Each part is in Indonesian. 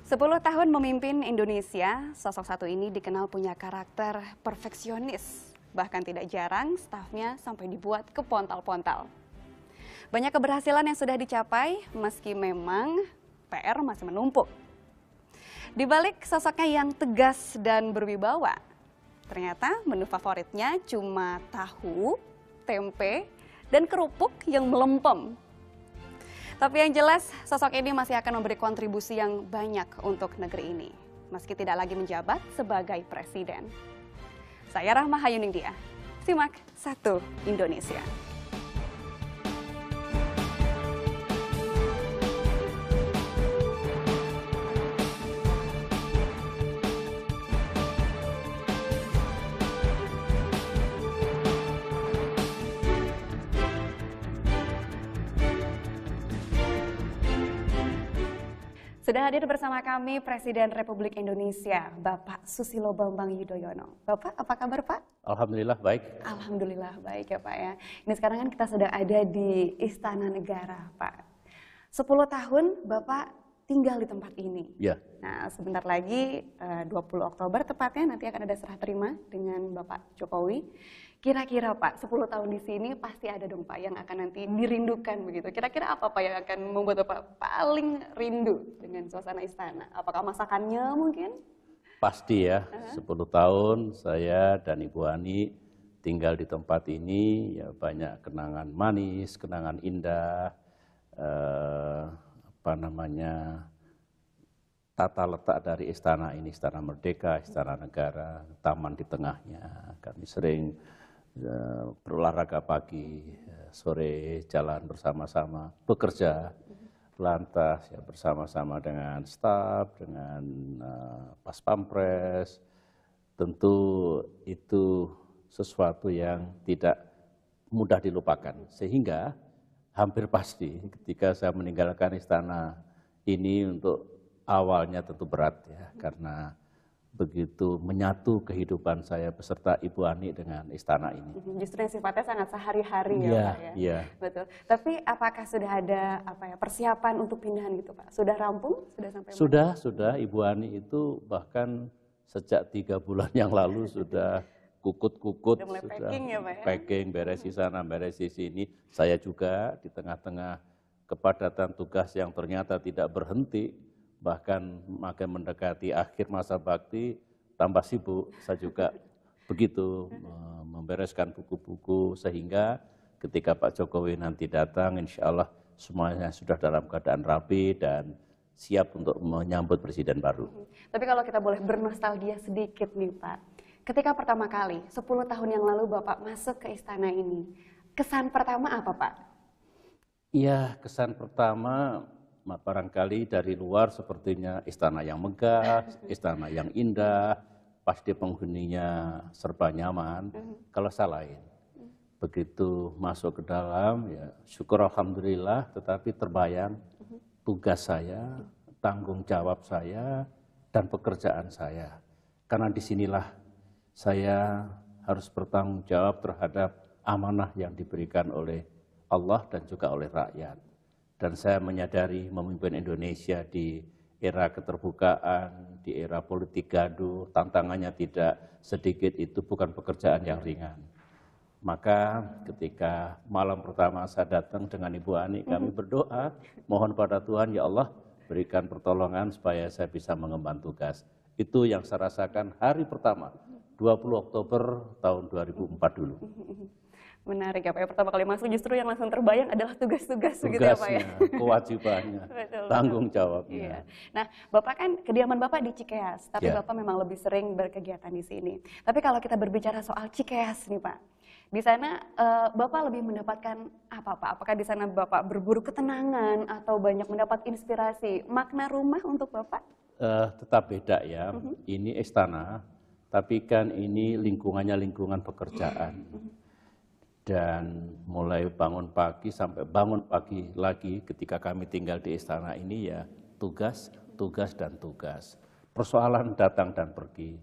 10 tahun memimpin Indonesia, sosok satu ini dikenal punya karakter perfeksionis. Bahkan tidak jarang stafnya sampai dibuat kepontal-pontal. Banyak keberhasilan yang sudah dicapai meski memang PR masih menumpuk. Di balik sosoknya yang tegas dan berwibawa, ternyata menu favoritnya cuma tahu, tempe, dan kerupuk yang melempem. Tapi yang jelas, sosok ini masih akan memberi kontribusi yang banyak untuk negeri ini, meski tidak lagi menjabat sebagai presiden. Saya Rahma Hayuningdia, simak Satu Indonesia. Sudah hadir bersama kami Presiden Republik Indonesia, Bapak Susilo Bambang Yudhoyono. Bapak, apa kabar Pak? Alhamdulillah baik. Alhamdulillah baik ya Pak ya. Ini sekarang kan kita sedang ada di Istana Negara Pak. 10 tahun Bapak tinggal di tempat ini. Ya. Nah sebentar lagi 20 Oktober tepatnya nanti akan ada serah terima dengan Bapak Jokowi. Kira-kira Pak, 10 tahun di sini pasti ada dong Pak yang akan nanti dirindukan begitu. Kira-kira apa Pak yang akan membuat Bapak paling rindu dengan suasana istana? Apakah masakannya mungkin? Pasti ya, 10 tahun saya dan Ibu Ani tinggal di tempat ini, ya banyak kenangan manis, kenangan indah, tata letak dari istana ini, Istana Merdeka, Istana Negara, taman di tengahnya. Kami sering berolahraga pagi, sore jalan bersama-sama, bekerja lantas ya bersama-sama dengan staf, dengan Pas Pampres. Tentu itu sesuatu yang tidak mudah dilupakan, sehingga hampir pasti ketika saya meninggalkan istana ini untuk awalnya tentu berat ya, karena begitu menyatu kehidupan saya beserta Ibu Ani dengan istana ini. Justru yang sifatnya sangat sehari-hari ya Pak ya. Iya. Betul. Tapi apakah sudah ada persiapan untuk pindahan gitu Pak? Sudah rampung? Sudah sampai mana? Sudah. Ibu Ani itu bahkan sejak 3 bulan yang lalu sudah kukut-kukut, Sudah mulai sudah packing ya Pak ya? packing, beres di sana, beres di sini. Saya juga di tengah-tengah kepadatan tugas yang ternyata tidak berhenti, bahkan makin mendekati akhir masa bakti, tambah sibuk. Saya juga begitu membereskan buku-buku, sehingga ketika Pak Jokowi nanti datang, insya Allah semuanya sudah dalam keadaan rapi dan siap untuk menyambut presiden baru. Tapi kalau kita boleh bernostalgia sedikit nih Pak, ketika pertama kali 10 tahun yang lalu Bapak masuk ke istana ini, kesan pertama apa Pak? Iya, kesan pertama barangkali dari luar sepertinya istana yang megah, istana yang indah, pasti penghuninya serba nyaman. Kalau saya lain, begitu masuk ke dalam, ya syukur alhamdulillah, tetapi terbayang tugas saya, tanggung jawab saya, dan pekerjaan saya. Karena disinilah saya harus bertanggung jawab terhadap amanah yang diberikan oleh Allah dan juga oleh rakyat. Dan saya menyadari memimpin Indonesia di era keterbukaan, di era politik gaduh, tantangannya tidak sedikit, itu bukan pekerjaan yang ringan. Maka ketika malam pertama saya datang dengan Ibu Ani, kami berdoa, mohon pada Tuhan, ya Allah, berikan pertolongan supaya saya bisa mengemban tugas. Itu yang saya rasakan hari pertama, 20 Oktober tahun 2004 dulu. Menarik ya Pak, pertama kali masuk justru yang langsung terbayang adalah tugas-tugas begitu ya Pak ya? Kewajibannya, tanggung jawabnya. Iya. Nah, Bapak kan kediaman Bapak di Cikeas, tapi Ya. Bapak memang lebih sering berkegiatan di sini. Tapi kalau kita berbicara soal Cikeas nih Pak, di sana Bapak lebih mendapatkan apa Pak? Apakah di sana Bapak berburu ketenangan atau banyak mendapat inspirasi? Makna rumah untuk Bapak? Tetap beda ya, ini istana, tapi kan ini lingkungannya lingkungan pekerjaan. Dan mulai bangun pagi sampai bangun pagi lagi ketika kami tinggal di istana ini ya tugas, tugas, dan tugas. Persoalan datang dan pergi.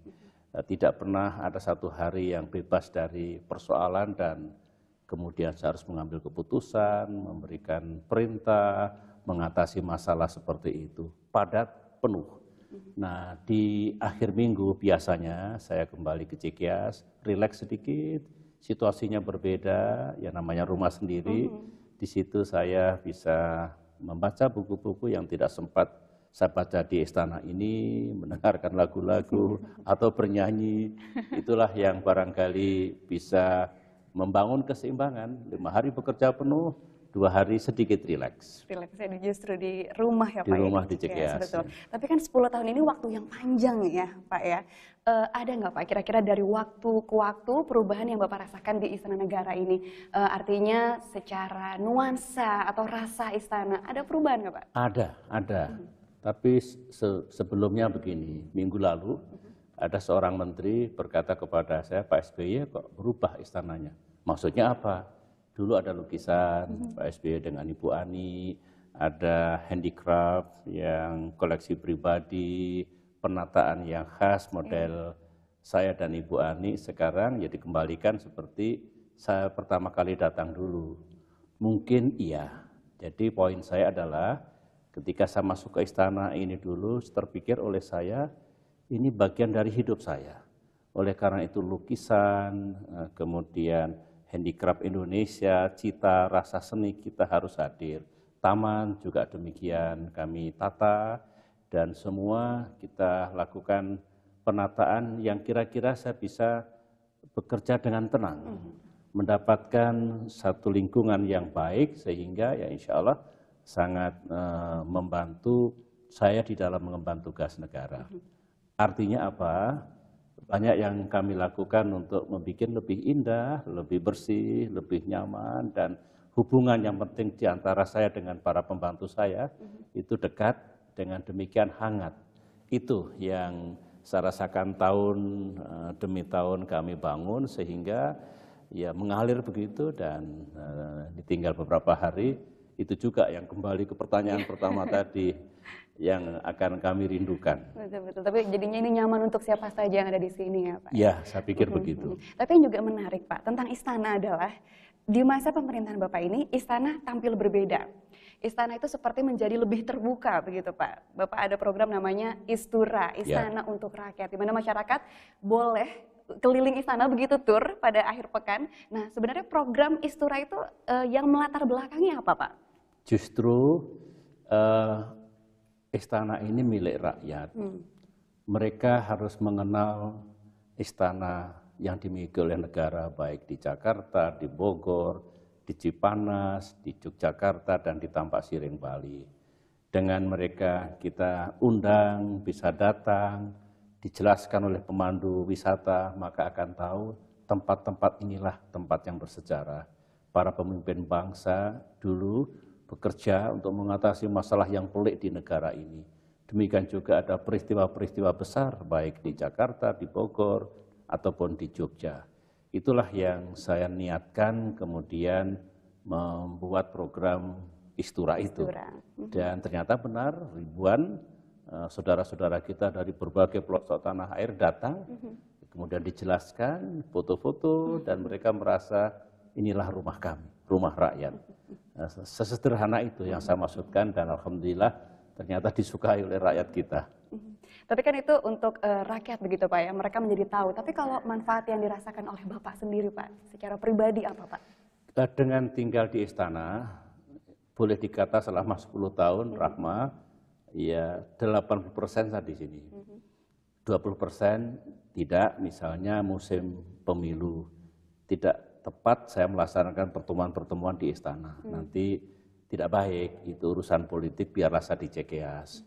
Tidak pernah ada satu hari yang bebas dari persoalan dan kemudian saya harus mengambil keputusan, memberikan perintah, mengatasi masalah seperti itu. Padat, penuh. Nah, di akhir minggu biasanya saya kembali ke Cikeas, rileks sedikit, situasinya berbeda, ya namanya rumah sendiri. Di situ saya bisa membaca buku-buku yang tidak sempat saya baca di istana ini, mendengarkan lagu-lagu atau bernyanyi. Itulah yang barangkali bisa membangun keseimbangan. 5 hari bekerja penuh, 2 hari sedikit rileks. Rileksnya justru di rumah ya Di Pak rumah ya, di Cikeas. betul. Tapi kan 10 tahun ini waktu yang panjang ya Pak ya. Ada nggak Pak kira-kira dari waktu ke waktu perubahan yang Bapak rasakan di Istana Negara ini? Artinya secara nuansa atau rasa istana, ada perubahan nggak Pak? Ada. Tapi sebelumnya begini, minggu lalu ada seorang menteri berkata kepada saya, Pak SBY kok berubah istananya. Maksudnya apa? Dulu ada lukisan Pak SBY dengan Ibu Ani, ada handicraft yang koleksi pribadi, penataan yang khas model saya dan Ibu Ani. Sekarang ya dikembalikan seperti saya pertama kali datang dulu. Mungkin iya. Jadi poin saya adalah ketika saya masuk ke istana ini dulu, terpikir oleh saya, ini bagian dari hidup saya. Oleh karena itu lukisan, kemudian handicraft Indonesia, cita, rasa seni kita harus hadir. Taman juga demikian kami tata, dan semua kita lakukan penataan yang kira-kira saya bisa bekerja dengan tenang. Mendapatkan satu lingkungan yang baik, sehingga ya insya Allah sangat membantu saya di dalam mengemban tugas negara. Artinya apa? Banyak yang kami lakukan untuk membuat lebih indah, lebih bersih, lebih nyaman, dan hubungan yang penting di antara saya dengan para pembantu saya itu dekat, dengan demikian hangat. Itu yang saya rasakan tahun demi tahun kami bangun, sehingga ya mengalir begitu, dan ditinggal beberapa hari. Itu juga yang kembali ke pertanyaan pertama tadi yang akan kami rindukan. Betul. Tapi jadinya ini nyaman untuk siapa saja yang ada di sini ya Pak? Ya, saya pikir begitu. Tapi yang juga menarik Pak, tentang istana adalah di masa pemerintahan Bapak ini, istana tampil berbeda. Istana itu seperti menjadi lebih terbuka begitu Pak. Bapak ada program namanya Istura, Istana untuk Rakyat, di mana masyarakat boleh keliling istana begitu tur pada akhir pekan. Nah, sebenarnya program Istura itu yang melatar belakangnya apa Pak? Justru istana ini milik rakyat. Mereka harus mengenal istana yang dimiliki oleh negara, baik di Jakarta, di Bogor, di Cipanas, di Yogyakarta, dan di Tampak Siring, Bali. Dengan mereka kita undang, bisa datang, dijelaskan oleh pemandu wisata, maka akan tahu tempat-tempat inilah tempat yang bersejarah. Para pemimpin bangsa dulu bekerja untuk mengatasi masalah yang pelik di negara ini. Demikian juga ada peristiwa-peristiwa besar, baik di Jakarta, di Bogor, ataupun di Jogja. Itulah yang saya niatkan, kemudian membuat program Istura itu. Dan ternyata benar, ribuan saudara-saudara kita dari berbagai pelosok tanah air datang, kemudian dijelaskan, foto-foto, dan mereka merasa inilah rumah kami, rumah rakyat. Sesederhana itu yang saya maksudkan, dan alhamdulillah ternyata disukai oleh rakyat kita. Tapi kan itu untuk rakyat begitu Pak ya, mereka menjadi tahu. Tapi kalau manfaat yang dirasakan oleh Bapak sendiri Pak, secara pribadi apa Pak? Dengan tinggal di istana, boleh dikata selama 10 tahun, Rahma, ya 80% saya di sini. 20% tidak, misalnya musim pemilu, tidak tepat saya melaksanakan pertemuan-pertemuan di istana. Nanti tidak baik, itu urusan politik, biarlah saya di Cikeas.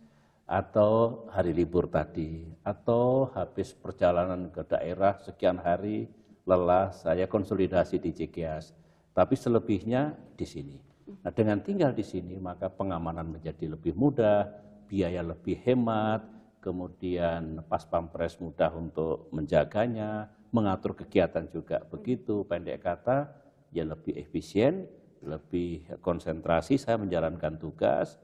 Atau hari libur tadi, atau habis perjalanan ke daerah sekian hari, lelah, saya konsolidasi di Cikeas. Tapi selebihnya di sini. Nah, dengan tinggal di sini, maka pengamanan menjadi lebih mudah, biaya lebih hemat, kemudian pas pampres mudah untuk menjaganya, mengatur kegiatan juga begitu. Pendek kata, ya lebih efisien, lebih konsentrasi saya menjalankan tugas,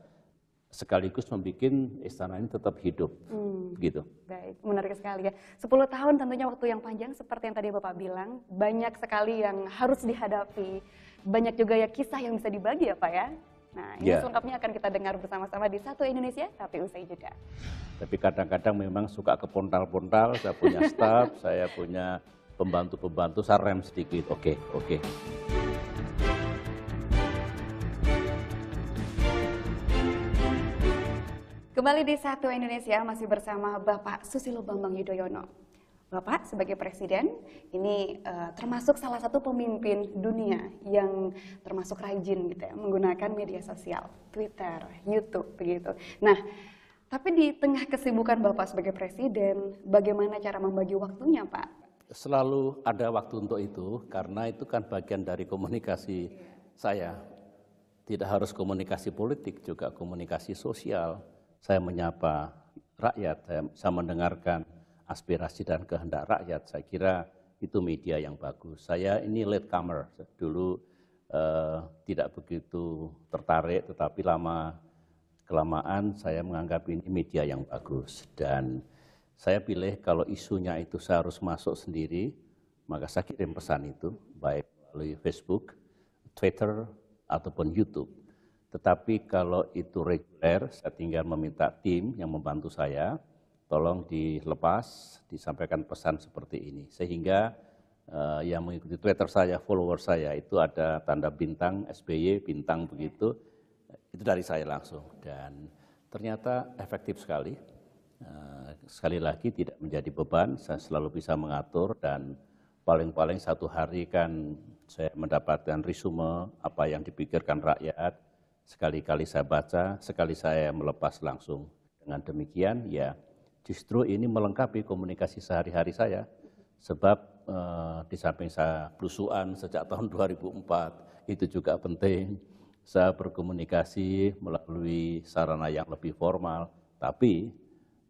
sekaligus membuat istana ini tetap hidup. Begitu. Baik, menarik sekali ya. 10 tahun tentunya waktu yang panjang, seperti yang tadi Bapak bilang, banyak sekali yang harus dihadapi. Banyak juga ya kisah yang bisa dibagi ya Pak ya. Nah, ini Ya, selengkapnya akan kita dengar bersama-sama di Satu Indonesia, tapi usai jeda. tapi kadang-kadang memang suka kepontal-pontal, saya punya staff, saya punya pembantu-pembantu, saya rem sedikit, oke, oke. Kembali di Satu Indonesia masih bersama Bapak Susilo Bambang Yudhoyono. Bapak sebagai presiden ini termasuk salah satu pemimpin dunia yang termasuk rajin gitu ya, menggunakan media sosial, Twitter, YouTube begitu. Nah, tapi di tengah kesibukan Bapak sebagai presiden, bagaimana cara membagi waktunya, Pak? Selalu ada waktu untuk itu, karena itu kan bagian dari komunikasi saya. Tidak harus komunikasi politik, juga komunikasi sosial. Saya menyapa rakyat, saya mendengarkan aspirasi dan kehendak rakyat. Saya kira itu media yang bagus. Saya ini latecomer, dulu tidak begitu tertarik, tetapi lama-kelamaan saya menganggap ini media yang bagus. Dan saya pilih kalau isunya itu saya harus masuk sendiri, maka saya kirim pesan itu, baik melalui Facebook, Twitter, ataupun YouTube. Tetapi kalau itu reguler, saya tinggal meminta tim yang membantu saya, tolong dilepas, disampaikan pesan seperti ini. Sehingga yang mengikuti Twitter saya, follower saya, itu ada tanda bintang, SBY, bintang begitu, itu dari saya langsung. Dan ternyata efektif sekali. Sekali lagi tidak menjadi beban, saya selalu bisa mengatur dan paling-paling satu hari kan saya mendapatkan resume apa yang dipikirkan rakyat, sekali-kali saya baca, sekali saya melepas langsung. Dengan demikian ya justru ini melengkapi komunikasi sehari-hari saya, sebab di samping saya belusuan sejak tahun 2004, itu juga penting, saya berkomunikasi melalui sarana yang lebih formal, tapi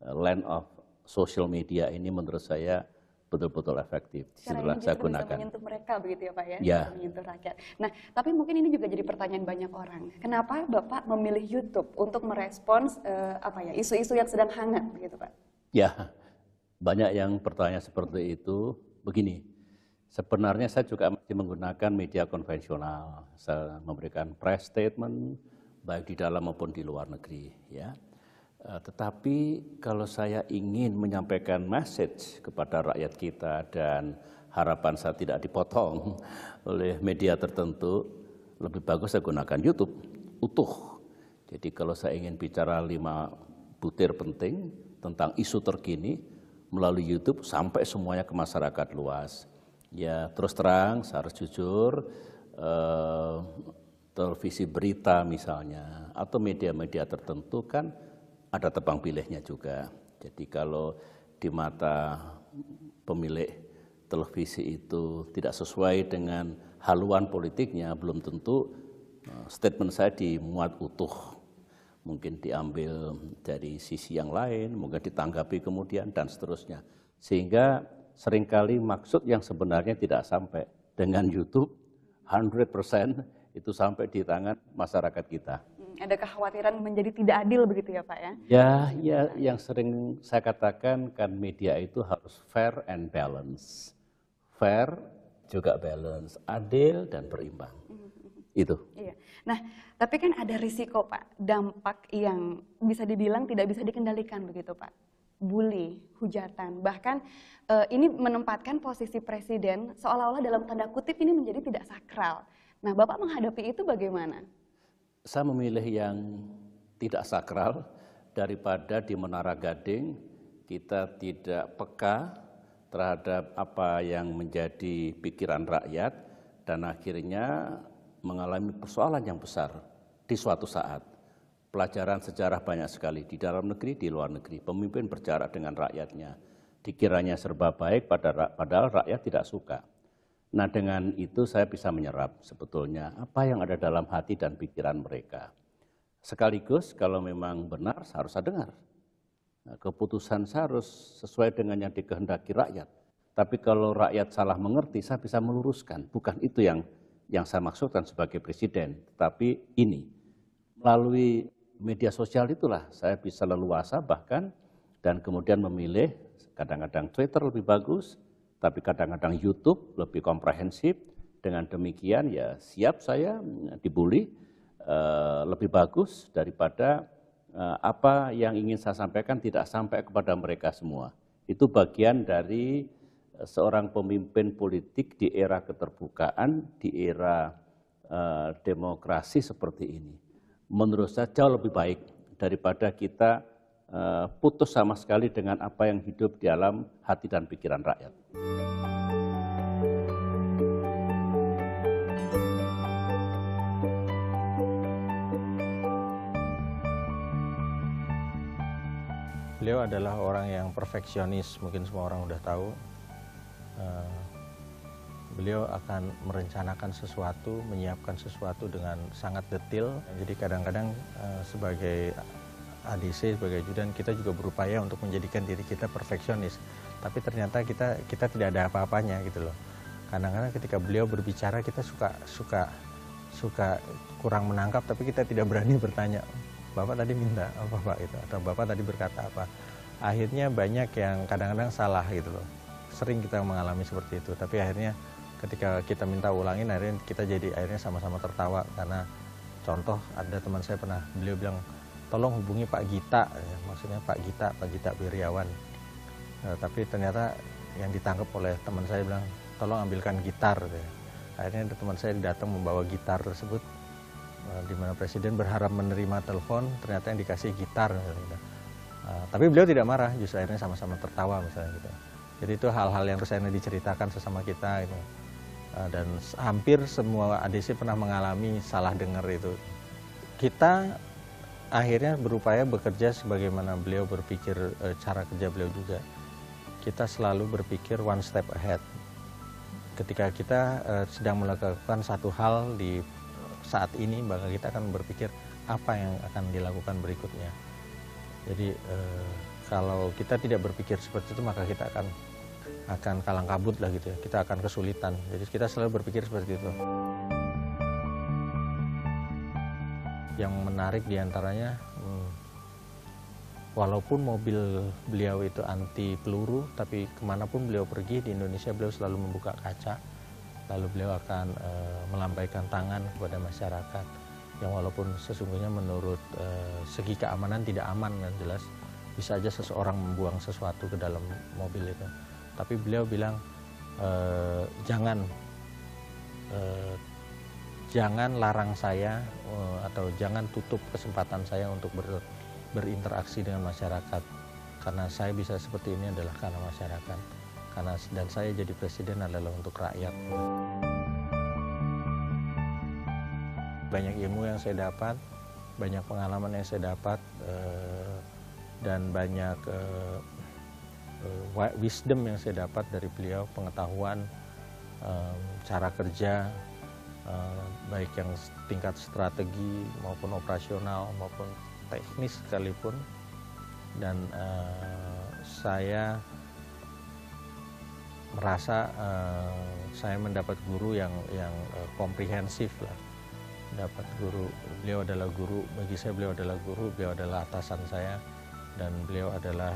land of social media ini menurut saya betul-betul efektif. Secara Disitulah ini saya justru bisa gunakan. menyentuh mereka begitu ya Pak ya, Ya. bisa menyentuh rakyat. Nah, tapi mungkin ini juga jadi pertanyaan banyak orang. Kenapa Bapak memilih YouTube untuk merespons isu-isu yang sedang hangat begitu Pak? Ya, banyak yang bertanya seperti itu. Begini, sebenarnya saya juga masih menggunakan media konvensional. Saya memberikan press statement baik di dalam maupun di luar negeri, ya. Tetapi kalau saya ingin menyampaikan message kepada rakyat kita dan harapan saya tidak dipotong oleh media tertentu, lebih bagus saya gunakan YouTube utuh. Jadi kalau saya ingin bicara 5 butir penting tentang isu terkini melalui YouTube sampai semuanya ke masyarakat luas. Ya terus terang, saya harus jujur, televisi berita misalnya atau media-media tertentu kan ada tebang pilihnya juga. Jadi kalau di mata pemilik televisi itu tidak sesuai dengan haluan politiknya, belum tentu statement saya dimuat utuh. Mungkin diambil dari sisi yang lain, mungkin ditanggapi kemudian dan seterusnya. Sehingga seringkali maksud yang sebenarnya tidak sampai. Dengan YouTube 100% itu sampai di tangan masyarakat kita. Ada kekhawatiran menjadi tidak adil begitu ya Pak ya? Ya, yang sering saya katakan kan media itu harus fair and balance. Fair juga balance, adil dan berimbang. Itu. Iya. Nah, tapi kan ada risiko Pak, dampak yang bisa dibilang tidak bisa dikendalikan begitu Pak. Bully, hujatan, bahkan ini menempatkan posisi presiden seolah-olah dalam tanda kutip ini menjadi tidak sakral. Nah, Bapak menghadapi itu bagaimana? Saya memilih yang tidak sakral daripada di Menara Gading kita tidak peka terhadap apa yang menjadi pikiran rakyat dan akhirnya mengalami persoalan yang besar di suatu saat. Pelajaran sejarah banyak sekali di dalam negeri, di luar negeri. Pemimpin berjarak dengan rakyatnya. Dikiranya serba baik padahal rakyat tidak suka. Nah dengan itu saya bisa menyerap sebetulnya apa yang ada dalam hati dan pikiran mereka. Sekaligus kalau memang benar harus saya dengar. Nah, keputusan saya harus sesuai dengan yang dikehendaki rakyat. Tapi kalau rakyat salah mengerti saya bisa meluruskan. Bukan itu yang saya maksudkan sebagai presiden. Tetapi ini melalui media sosial itulah saya bisa leluasa bahkan dan kemudian memilih kadang-kadang Twitter lebih bagus. Tapi kadang-kadang YouTube lebih komprehensif. Dengan demikian ya siap saya dibully, lebih bagus daripada apa yang ingin saya sampaikan tidak sampai kepada mereka semua. Itu bagian dari seorang pemimpin politik di era keterbukaan, di era demokrasi seperti ini. Menurut saya jauh lebih baik daripada kita putus sama sekali dengan apa yang hidup di dalam hati dan pikiran rakyat. Beliau adalah orang yang perfeksionis, mungkin semua orang udah tahu. Beliau akan merencanakan sesuatu, menyiapkan sesuatu dengan sangat detail. Jadi kadang-kadang sebagai ADC, sebagai ajudan, kita juga berupaya untuk menjadikan diri kita perfeksionis. Tapi ternyata kita tidak ada apa-apanya gitu loh. Kadang-kadang ketika beliau berbicara kita suka kurang menangkap, tapi kita tidak berani bertanya. Bapak tadi minta apa Pak itu, atau Bapak tadi berkata apa. Akhirnya banyak yang kadang-kadang salah gitu loh. Sering kita mengalami seperti itu, tapi akhirnya ketika kita minta ulangin, akhirnya kita jadi akhirnya sama-sama tertawa. Karena contoh ada teman saya beliau bilang, tolong hubungi Pak Gita, maksudnya Pak Gita Wirjawan. Tapi ternyata yang ditangkap oleh teman saya bilang, tolong ambilkan gitar. Akhirnya ada teman saya datang membawa gitar tersebut, di mana presiden berharap menerima telepon, ternyata yang dikasih gitar. Tapi beliau tidak marah, justru akhirnya sama-sama tertawa misalnya gitu. Jadi itu hal-hal yang terus diceritakan sesama kita gitu. Dan hampir semua ADC pernah mengalami salah dengar itu. Kita akhirnya berupaya bekerja sebagaimana beliau berpikir, cara kerja beliau juga. Kita selalu berpikir one step ahead. Ketika kita sedang melakukan satu hal di saat ini, maka kita akan berpikir apa yang akan dilakukan berikutnya. Jadi kalau kita tidak berpikir seperti itu, maka kita akan kalang kabut lah gitu ya. Kita akan kesulitan. Jadi kita selalu berpikir seperti itu. Yang menarik diantaranya, walaupun mobil beliau itu anti peluru, tapi kemanapun beliau pergi di Indonesia beliau selalu membuka kaca. Lalu beliau akan melambaikan tangan kepada masyarakat yang walaupun sesungguhnya menurut segi keamanan tidak aman kan, jelas bisa aja seseorang membuang sesuatu ke dalam mobil itu. Tapi beliau bilang jangan larang saya atau jangan tutup kesempatan saya untuk berinteraksi dengan masyarakat, karena saya bisa seperti ini adalah karena masyarakat. Dan saya jadi presiden adalah untuk rakyat. Banyak ilmu yang saya dapat, banyak pengalaman yang saya dapat, dan banyak wisdom yang saya dapat dari beliau, pengetahuan, cara kerja, baik yang tingkat strategi maupun operasional maupun teknis sekalipun. Dan saya merasa saya mendapat guru yang komprehensif lah. Dapat guru, beliau adalah guru, bagi saya beliau adalah guru, beliau adalah atasan saya, dan beliau adalah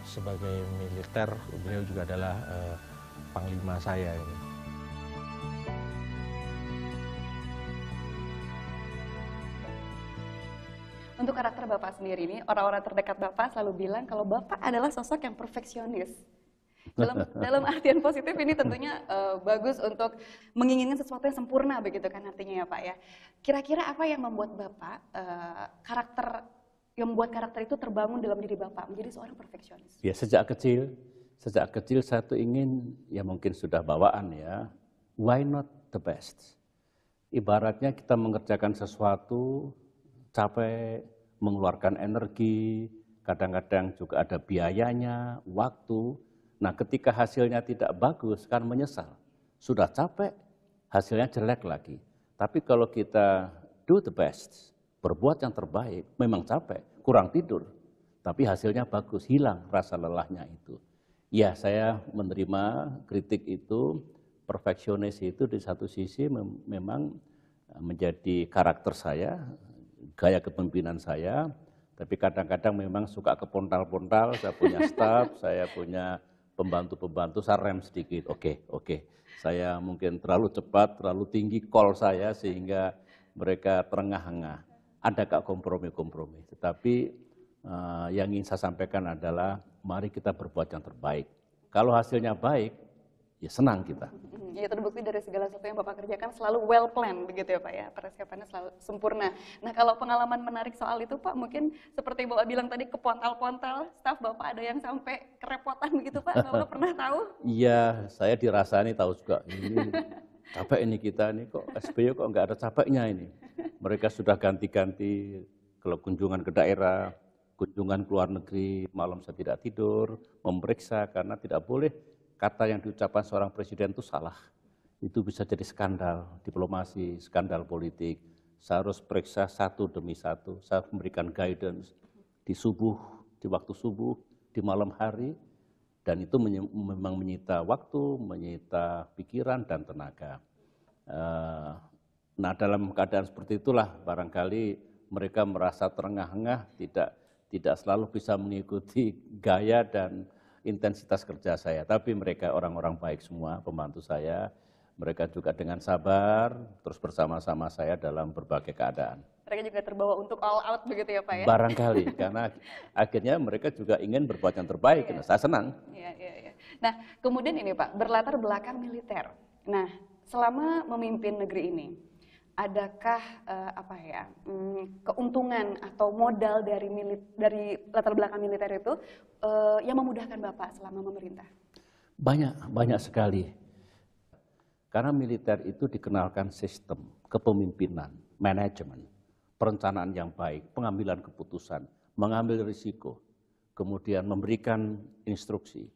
sebagai militer, beliau juga adalah panglima saya gitu. Untuk karakter Bapak sendiri ini, orang-orang terdekat Bapak selalu bilang kalau Bapak adalah sosok yang perfeksionis. Dalam artian positif ini tentunya bagus untuk menginginkan sesuatu yang sempurna begitu kan artinya ya Pak ya. Kira-kira apa yang membuat Bapak karakter itu terbangun dalam diri Bapak menjadi seorang perfeksionis? Ya sejak kecil saya tuh ingin, ya mungkin sudah bawaan ya, why not the best? Ibaratnya kita mengerjakan sesuatu, capek, mengeluarkan energi, kadang-kadang juga ada biayanya, waktu. Nah ketika hasilnya tidak bagus kan menyesal. Sudah capek, hasilnya jelek lagi. Tapi kalau kita do the best, berbuat yang terbaik, memang capek, kurang tidur. Tapi hasilnya bagus, hilang rasa lelahnya itu. Ya saya menerima kritik itu, perfeksionis itu di satu sisi memang menjadi karakter saya, gaya kepemimpinan saya, tapi kadang-kadang memang suka kepontal-pontal, saya punya staf, saya punya pembantu-pembantu, saya rem sedikit, oke. Saya mungkin terlalu cepat, terlalu tinggi call saya sehingga mereka terengah-engah. Ada kak kompromi-kompromi, tetapi yang ingin saya sampaikan adalah mari kita berbuat yang terbaik. Kalau hasilnya baik, ya senang kita. Ya terbukti dari segala sesuatu yang Bapak kerjakan selalu well planned begitu ya Pak ya, persiapannya selalu sempurna. Nah kalau pengalaman menarik soal itu Pak, mungkin seperti Bapak bilang tadi kepontal-pontal, staf Bapak ada yang sampai kerepotan begitu Pak, Bapak pernah tahu? Iya, saya dirasani tahu juga, ini capek ini kita ini kok SBY kok nggak ada capeknya ini. Mereka sudah ganti-ganti kalau kunjungan ke daerah, kunjungan ke luar negeri, malam saya tidak tidur, memeriksa karena tidak boleh kata yang diucapkan seorang presiden itu salah. Itu bisa jadi skandal diplomasi, skandal politik. Saya harus periksa satu demi satu. Saya memberikan guidance di subuh, di waktu subuh, di malam hari. Dan itu memang menyita waktu, menyita pikiran dan tenaga. Nah dalam keadaan seperti itulah barangkali mereka merasa terengah-engah, tidak selalu bisa mengikuti gaya dan intensitas kerja saya, tapi mereka orang-orang baik semua, pembantu saya, mereka juga dengan sabar, terus bersama-sama saya dalam berbagai keadaan. Mereka juga terbawa untuk all out begitu ya Pak ya? Barangkali, karena akhirnya mereka juga ingin berbuat yang terbaik, nah, saya senang. Iya. Nah kemudian ini Pak, berlatar belakang militer. Nah selama memimpin negeri ini, adakah keuntungan atau modal dari latar belakang militer itu yang memudahkan Bapak selama memerintah? Banyak sekali. Karena militer itu dikenalkan sistem kepemimpinan, manajemen, perencanaan yang baik, pengambilan keputusan, mengambil risiko, kemudian memberikan instruksi,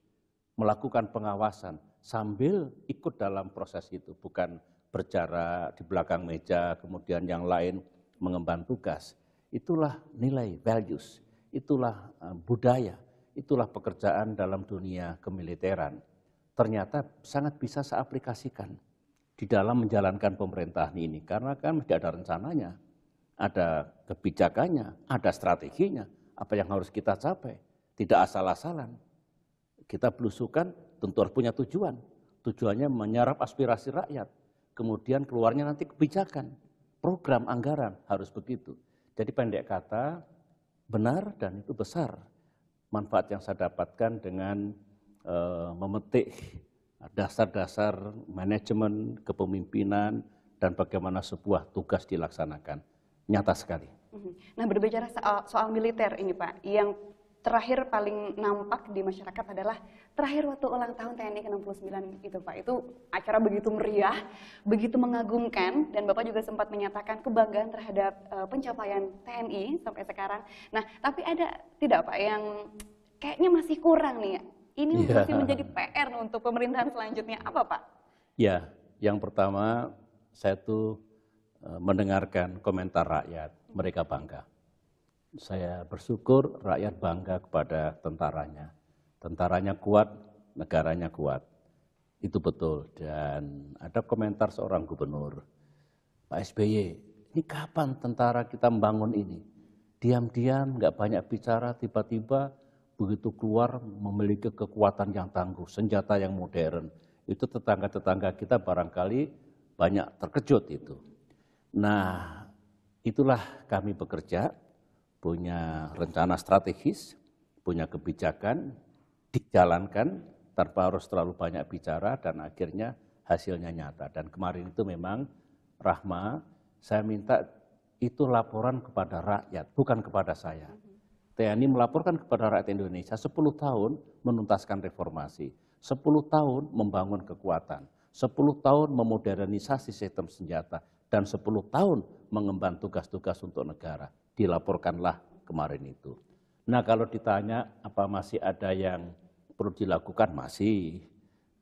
melakukan pengawasan sambil ikut dalam proses itu, bukan berjarak di belakang meja, kemudian yang lain mengemban tugas. Itulah nilai, values, itulah budaya, itulah pekerjaan dalam dunia kemiliteran. Ternyata sangat bisa saya aplikasikan di dalam menjalankan pemerintahan ini. Karena kan tidak ada rencananya, ada kebijakannya, ada strateginya, apa yang harus kita capai. Tidak asal-asalan. Kita belusukan tentu harus punya tujuan. Tujuannya menyerap aspirasi rakyat. Kemudian keluarnya nanti kebijakan, program anggaran harus begitu. Jadi pendek kata, benar dan itu besar manfaat yang saya dapatkan dengan memetik dasar-dasar manajemen, kepemimpinan, dan bagaimana sebuah tugas dilaksanakan. Nyata sekali. Nah berbicara soal militer ini Pak, yang terakhir paling nampak di masyarakat adalah terakhir waktu ulang tahun TNI ke-69 itu Pak. Itu acara begitu meriah, begitu mengagumkan, dan Bapak juga sempat menyatakan kebanggaan terhadap pencapaian TNI sampai sekarang. Nah, tapi ada tidak Pak yang kayaknya masih kurang nih? Ini masih menjadi PR untuk pemerintahan selanjutnya. Apa Pak? Ya, yang pertama saya tuh mendengarkan komentar rakyat, mereka bangga. Saya bersyukur rakyat bangga kepada tentaranya. Tentaranya kuat, negaranya kuat. Itu betul. Dan ada komentar seorang gubernur, Pak SBY, ini kapan tentara kita membangun ini? Diam-diam, nggak banyak bicara, tiba-tiba begitu keluar memiliki kekuatan yang tangguh, senjata yang modern. Itu tetangga-tetangga kita barangkali banyak terkejut itu. Nah, itulah kami bekerja, punya rencana strategis, punya kebijakan, dijalankan tanpa harus terlalu banyak bicara dan akhirnya hasilnya nyata. Dan kemarin itu memang Rahma, saya minta itu laporan kepada rakyat, bukan kepada saya. TNI melaporkan kepada rakyat Indonesia 10 tahun menuntaskan reformasi, 10 tahun membangun kekuatan, 10 tahun memodernisasi sistem senjata, dan 10 tahun mengemban tugas-tugas untuk negara. Dilaporkanlah kemarin itu. Nah kalau ditanya apa masih ada yang perlu dilakukan, masih.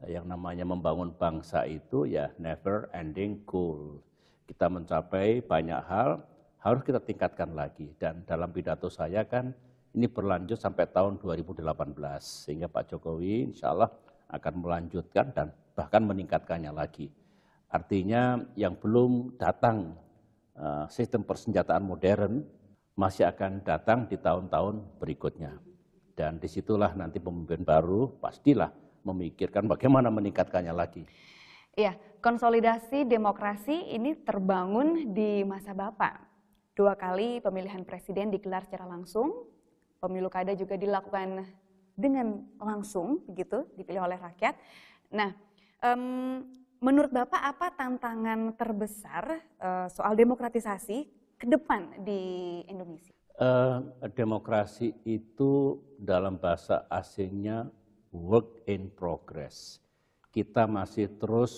Yang namanya membangun bangsa itu ya never ending goal. Kita mencapai banyak hal, harus kita tingkatkan lagi. Dan dalam pidato saya kan ini berlanjut sampai tahun 2018. Sehingga Pak Jokowi insya Allah akan melanjutkan dan bahkan meningkatkannya lagi. Artinya yang belum datang sistem persenjataan modern, masih akan datang di tahun-tahun berikutnya. Dan disitulah nanti pemimpin baru pastilah memikirkan bagaimana meningkatkannya lagi. Iya, konsolidasi demokrasi ini terbangun di masa Bapak. 2 kali pemilihan presiden digelar secara langsung, pemilu kada juga dilakukan dengan langsung, begitu, dipilih oleh rakyat. Nah, menurut Bapak apa tantangan terbesar soal demokratisasi ke depan di Indonesia? Demokrasi itu dalam bahasa asingnya work in progress. Kita masih terus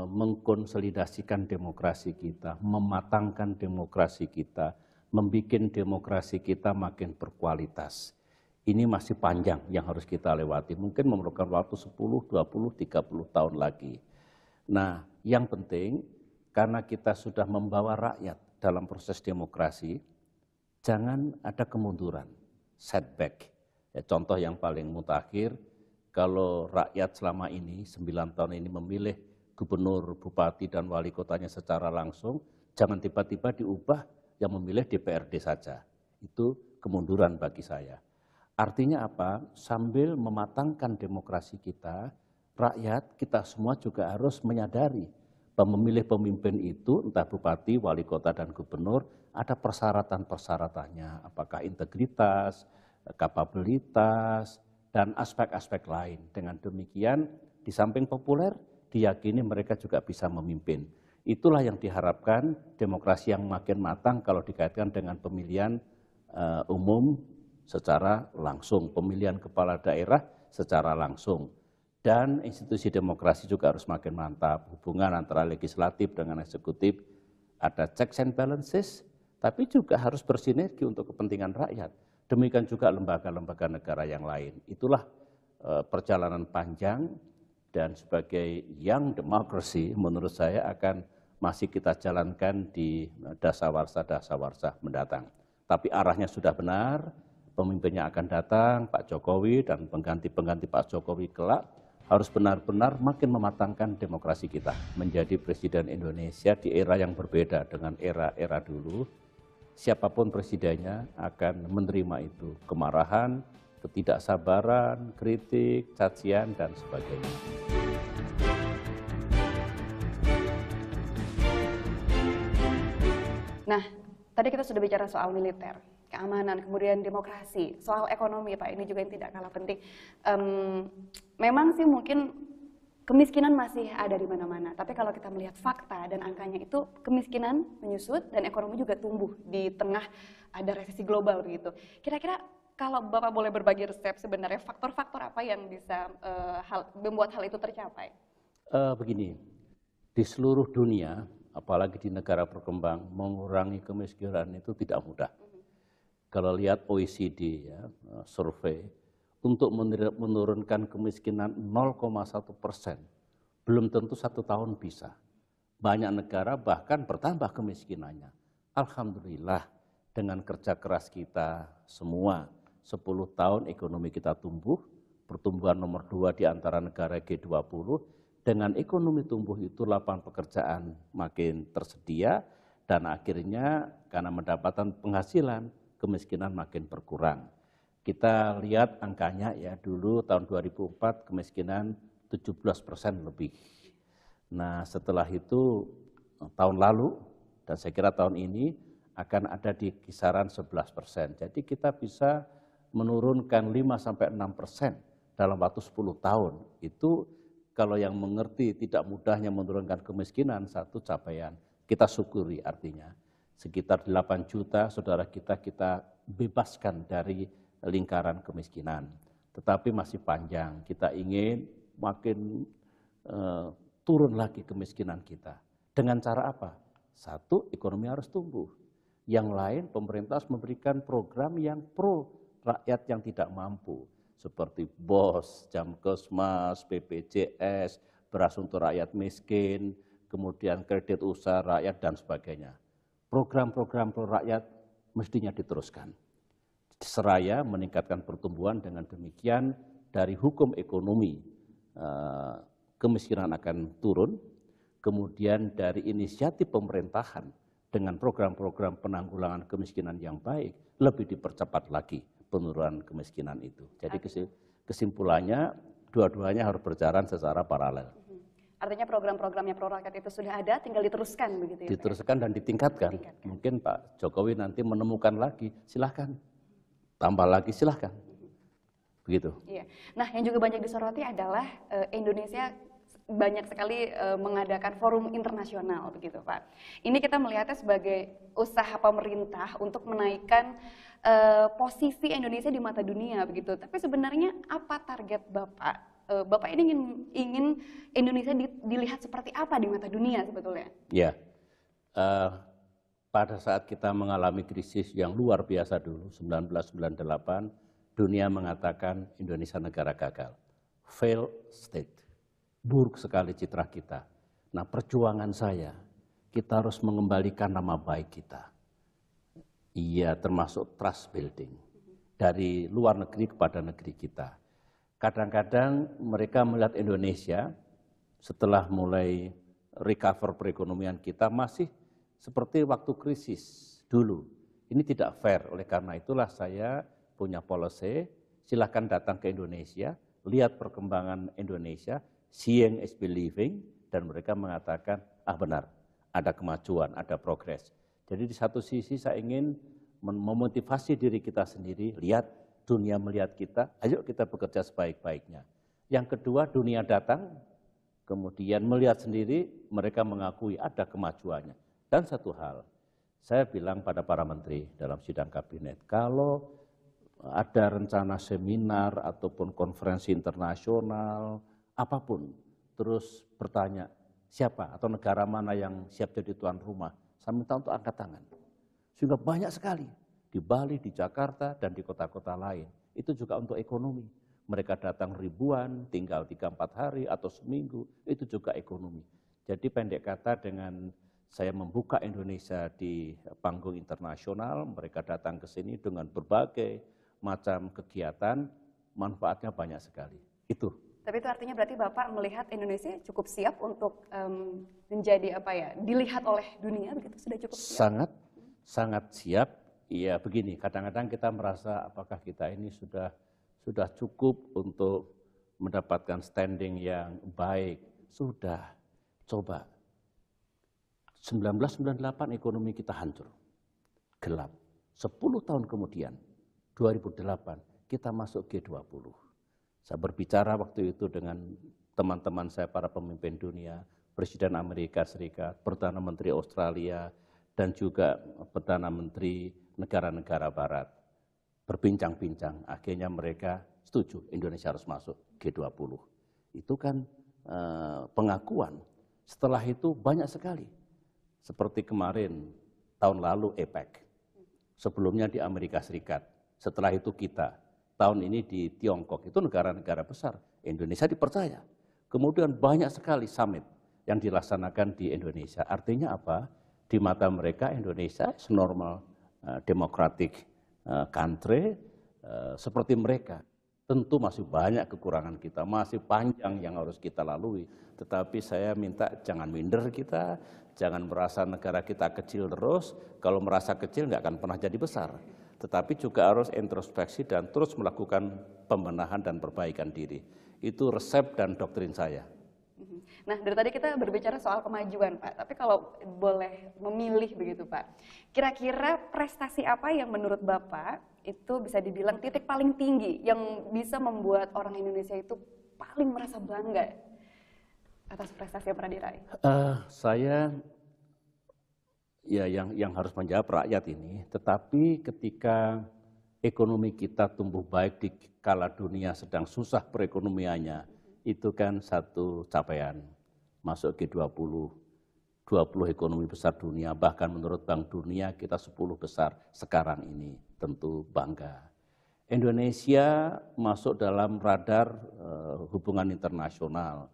mengkonsolidasikan demokrasi kita, mematangkan demokrasi kita, membuat demokrasi kita makin berkualitas. Ini masih panjang yang harus kita lewati, mungkin memerlukan waktu 10, 20, 30 tahun lagi. Nah, yang penting karena kita sudah membawa rakyat dalam proses demokrasi, jangan ada kemunduran, setback. Ya, contoh yang paling mutakhir, kalau rakyat selama ini 9 tahun ini memilih gubernur, bupati, dan wali kotanya secara langsung, jangan tiba-tiba diubah yang memilih DPRD saja. Itu kemunduran bagi saya. Artinya apa? Sambil mematangkan demokrasi kita, rakyat kita semua juga harus menyadari bahwa memilih pemimpin itu, entah bupati, wali kota, dan gubernur, ada persyaratan-persyaratannya. Apakah integritas, kapabilitas, dan aspek-aspek lain. Dengan demikian, di samping populer, diyakini mereka juga bisa memimpin. Itulah yang diharapkan demokrasi yang makin matang kalau dikaitkan dengan pemilihan umum secara langsung, pemilihan kepala daerah secara langsung. Dan institusi demokrasi juga harus makin mantap. Hubungan antara legislatif dengan eksekutif, ada checks and balances, tapi juga harus bersinergi untuk kepentingan rakyat. Demikian juga lembaga-lembaga negara yang lain. Itulah perjalanan panjang, dan sebagai young democracy menurut saya akan masih kita jalankan di dasawarsa mendatang. Tapi arahnya sudah benar, pemimpinnya akan datang, Pak Jokowi dan pengganti-pengganti Pak Jokowi kelak harus benar-benar makin mematangkan demokrasi kita. Menjadi presiden Indonesia di era yang berbeda dengan era-era dulu, siapapun presidennya akan menerima itu, kemarahan, ketidaksabaran, kritik, cacian, dan sebagainya. Nah, tadi kita sudah bicara soal militer, keamanan, kemudian demokrasi, soal ekonomi Pak, ini juga yang tidak kalah penting. Memang sih mungkin kemiskinan masih ada di mana-mana, tapi kalau kita melihat fakta dan angkanya itu kemiskinan menyusut dan ekonomi juga tumbuh di tengah ada resesi global begitu. Kira-kira kalau Bapak boleh berbagi resep sebenarnya faktor-faktor apa yang bisa membuat hal itu tercapai? Begini, di seluruh dunia, apalagi di negara berkembang, mengurangi kemiskinan itu tidak mudah. Kalau lihat OECD ya, survei, untuk menurunkan kemiskinan 0,1%, belum tentu 1 tahun bisa. Banyak negara bahkan bertambah kemiskinannya. Alhamdulillah dengan kerja keras kita semua, 10 tahun ekonomi kita tumbuh, pertumbuhan nomor 2 di antara negara G20, dengan ekonomi tumbuh itu lapangan pekerjaan makin tersedia, dan akhirnya karena mendapatkan penghasilan, kemiskinan makin berkurang. Kita lihat angkanya ya, dulu tahun 2004 kemiskinan 17% lebih. Nah setelah itu tahun lalu, dan saya kira tahun ini akan ada di kisaran 11%. Jadi kita bisa menurunkan 5-6% dalam waktu 10 tahun. Itu kalau yang mengerti tidak mudahnya menurunkan kemiskinan, satu capaian. Kita syukuri artinya. Sekitar 8 juta saudara kita bebaskan dari lingkaran kemiskinan. Tetapi masih panjang, kita ingin makin turun lagi kemiskinan kita. Dengan cara apa? Satu, ekonomi harus tumbuh. Yang lain, pemerintah harus memberikan program yang pro rakyat yang tidak mampu. Seperti BOS, Jamkesmas, BPJS, beras untuk rakyat miskin, kemudian kredit usaha rakyat, dan sebagainya. Program-program pro rakyat mestinya diteruskan. Seraya meningkatkan pertumbuhan, dengan demikian dari hukum ekonomi kemiskinan akan turun, kemudian dari inisiatif pemerintahan dengan program-program penanggulangan kemiskinan yang baik, lebih dipercepat lagi penurunan kemiskinan itu. Jadi kesimpulannya, dua-duanya harus berjalan secara paralel. Artinya program-programnya Pro Rakyat itu sudah ada, tinggal diteruskan begitu ya, Pak, ya? Diteruskan dan ditingkatkan. Mungkin Pak Jokowi nanti menemukan lagi, silahkan. Tambah lagi, silahkan. Begitu. Iya. Nah, yang juga banyak disoroti adalah Indonesia banyak sekali mengadakan forum internasional begitu, Pak. Ini kita melihatnya sebagai usaha pemerintah untuk menaikkan posisi Indonesia di mata dunia begitu. Tapi sebenarnya apa target Bapak? Bapak ini ingin Indonesia dilihat seperti apa di mata dunia sebetulnya? Ya, pada saat kita mengalami krisis yang luar biasa dulu, 1998, dunia mengatakan Indonesia negara gagal, failed state, buruk sekali citra kita. Nah, perjuangan saya, kita harus mengembalikan nama baik kita. Iya, termasuk trust building dari luar negeri kepada negeri kita. Kadang-kadang mereka melihat Indonesia setelah mulai recover perekonomian kita masih seperti waktu krisis dulu. Ini tidak fair, oleh karena itulah saya punya policy, silahkan datang ke Indonesia, lihat perkembangan Indonesia, seeing is believing, dan mereka mengatakan, ah benar, ada kemajuan, ada progres. Jadi di satu sisi saya ingin memotivasi diri kita sendiri, lihat dunia melihat kita, ayo kita bekerja sebaik-baiknya. Yang kedua, dunia datang, kemudian melihat sendiri, mereka mengakui ada kemajuannya. Dan satu hal, saya bilang pada para menteri dalam sidang kabinet, kalau ada rencana seminar ataupun konferensi internasional, apapun, terus bertanya, siapa atau negara mana yang siap jadi tuan rumah, saya minta untuk angkat tangan. Sehingga banyak sekali. Di Bali, di Jakarta, dan di kota-kota lain. Itu juga untuk ekonomi. Mereka datang ribuan, tinggal 3-4 hari atau seminggu, itu juga ekonomi. Jadi pendek kata dengan saya membuka Indonesia di panggung internasional, mereka datang ke sini dengan berbagai macam kegiatan, manfaatnya banyak sekali. Itu. Tapi itu artinya berarti Bapak melihat Indonesia cukup siap untuk menjadi apa ya, dilihat oleh dunia begitu, sudah cukup siap? Sangat siap. Iya begini, kadang-kadang kita merasa apakah kita ini sudah cukup untuk mendapatkan standing yang baik. Sudah, coba. 1998 ekonomi kita hancur, gelap. 10 tahun kemudian, 2008, kita masuk G20. Saya berbicara waktu itu dengan teman-teman saya, para pemimpin dunia, Presiden Amerika Serikat, Perdana Menteri Australia, dan juga Perdana Menteri negara-negara barat. Berbincang-bincang, akhirnya mereka setuju Indonesia harus masuk G20. Itu kan pengakuan. Setelah itu banyak sekali. Seperti kemarin, tahun lalu APEC. Sebelumnya di Amerika Serikat. Setelah itu kita. Tahun ini di Tiongkok, itu negara-negara besar. Indonesia dipercaya. Kemudian banyak sekali summit yang dilaksanakan di Indonesia. Artinya apa? Di mata mereka Indonesia normal democratic country seperti mereka. Tentu masih banyak kekurangan kita, masih panjang yang harus kita lalui. Tetapi saya minta jangan minder kita, jangan merasa negara kita kecil terus. Kalau merasa kecil nggak akan pernah jadi besar. Tetapi juga harus introspeksi dan terus melakukan pembenahan dan perbaikan diri. Itu resep dan doktrin saya. Nah, dari tadi kita berbicara soal kemajuan, Pak. Tapi kalau boleh memilih begitu, Pak, kira-kira prestasi apa yang menurut Bapak itu bisa dibilang titik paling tinggi yang bisa membuat orang Indonesia itu paling merasa bangga atas prestasi yang pernah diraih? Saya ya yang harus menjawab rakyat ini. Tetapi ketika ekonomi kita tumbuh baik di kala dunia sedang susah perekonomiannya, itu kan satu capaian, masuk G20, 20 ekonomi besar dunia, bahkan menurut Bank Dunia kita 10 besar sekarang ini, tentu bangga. Indonesia masuk dalam radar hubungan internasional,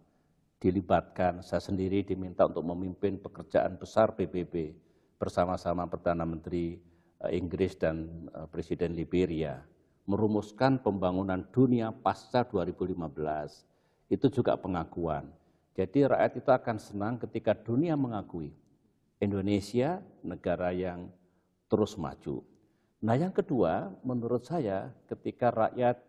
dilibatkan, saya sendiri diminta untuk memimpin pekerjaan besar PBB bersama-sama Perdana Menteri Inggris dan Presiden Liberia, merumuskan pembangunan dunia pasca 2015. Itu juga pengakuan. Jadi rakyat itu akan senang ketika dunia mengakui Indonesia negara yang terus maju. Nah yang kedua, menurut saya ketika rakyat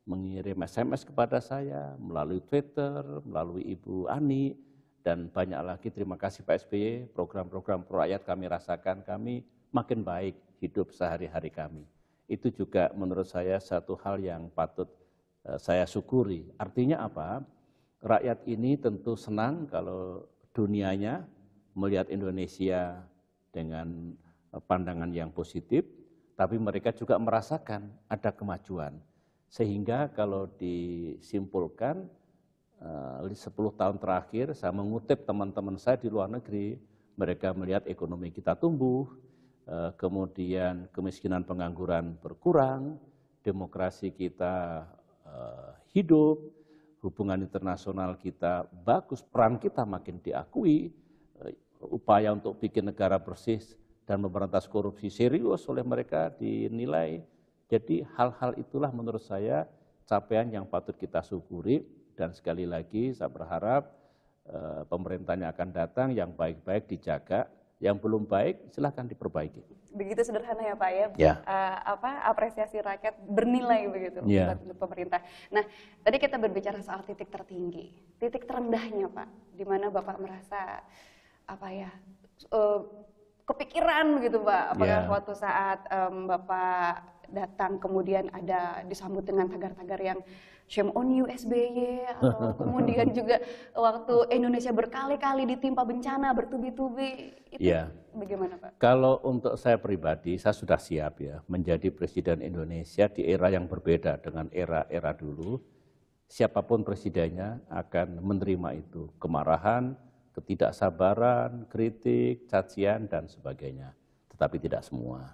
mengirim SMS kepada saya melalui Twitter, melalui Ibu Ani, Dan banyak lagi, terima kasih Pak SBY, program-program pro rakyat kami rasakan, kami makin baik hidup sehari-hari kami. Itu juga menurut saya satu hal yang patut saya syukuri. Artinya apa? Rakyat ini tentu senang kalau dunianya melihat Indonesia dengan pandangan yang positif, tapi mereka juga merasakan ada kemajuan. Sehingga kalau disimpulkan, 10 tahun terakhir saya mengutip teman-teman saya di luar negeri, mereka melihat ekonomi kita tumbuh, kemudian kemiskinan pengangguran berkurang, demokrasi kita hidup, hubungan internasional kita bagus, peran kita makin diakui, upaya untuk bikin negara bersih dan memberantas korupsi serius oleh mereka dinilai. Jadi hal-hal itulah menurut saya capaian yang patut kita syukuri. Dan sekali lagi saya berharap pemerintahnya akan datang, yang baik-baik dijaga, yang belum baik silahkan diperbaiki. Begitu sederhana ya Pak ya, Ya. Apresiasi rakyat bernilai begitu Ya. untuk pemerintah. Nah, tadi kita berbicara soal titik tertinggi, titik terendahnya Pak, di mana Bapak merasa kepikiran begitu Pak, apakah Ya. suatu saat Bapak datang kemudian ada disambut dengan tagar-tagar yang shame on you SBY, atau kemudian juga waktu Indonesia berkali-kali ditimpa bencana bertubi-tubi, itu Ya. bagaimana Pak? Kalau untuk saya pribadi, saya sudah siap ya menjadi Presiden Indonesia di era yang berbeda dengan era-era dulu. Siapapun presidennya akan menerima itu, kemarahan, ketidaksabaran, kritik, cacian, dan sebagainya. Tetapi tidak semua.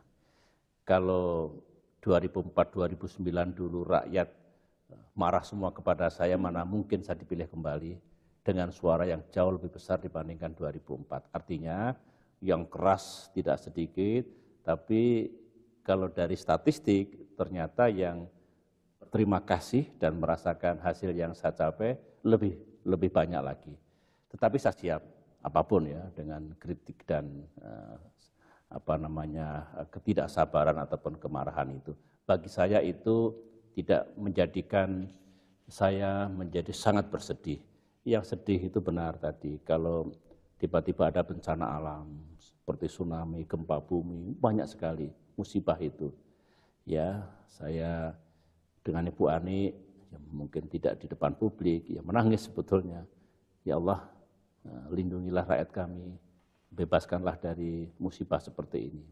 Kalau 2004-2009 dulu rakyat marah semua kepada saya, mana mungkin saya dipilih kembali dengan suara yang jauh lebih besar dibandingkan 2004. Artinya yang keras tidak sedikit, tapi kalau dari statistik ternyata yang terima kasih dan merasakan hasil yang saya capai lebih banyak lagi. Tetapi saya siap apapun ya dengan kritik dan ketidaksabaran ataupun kemarahan itu. Bagi saya itu tidak menjadikan saya menjadi sangat bersedih. Yang sedih itu benar tadi, kalau tiba-tiba ada bencana alam seperti tsunami, gempa bumi, banyak sekali musibah itu. Ya, saya dengan Ibu Ani ya mungkin tidak di depan publik, ya menangis sebetulnya. Ya Allah, lindungilah rakyat kami, bebaskanlah dari musibah seperti ini.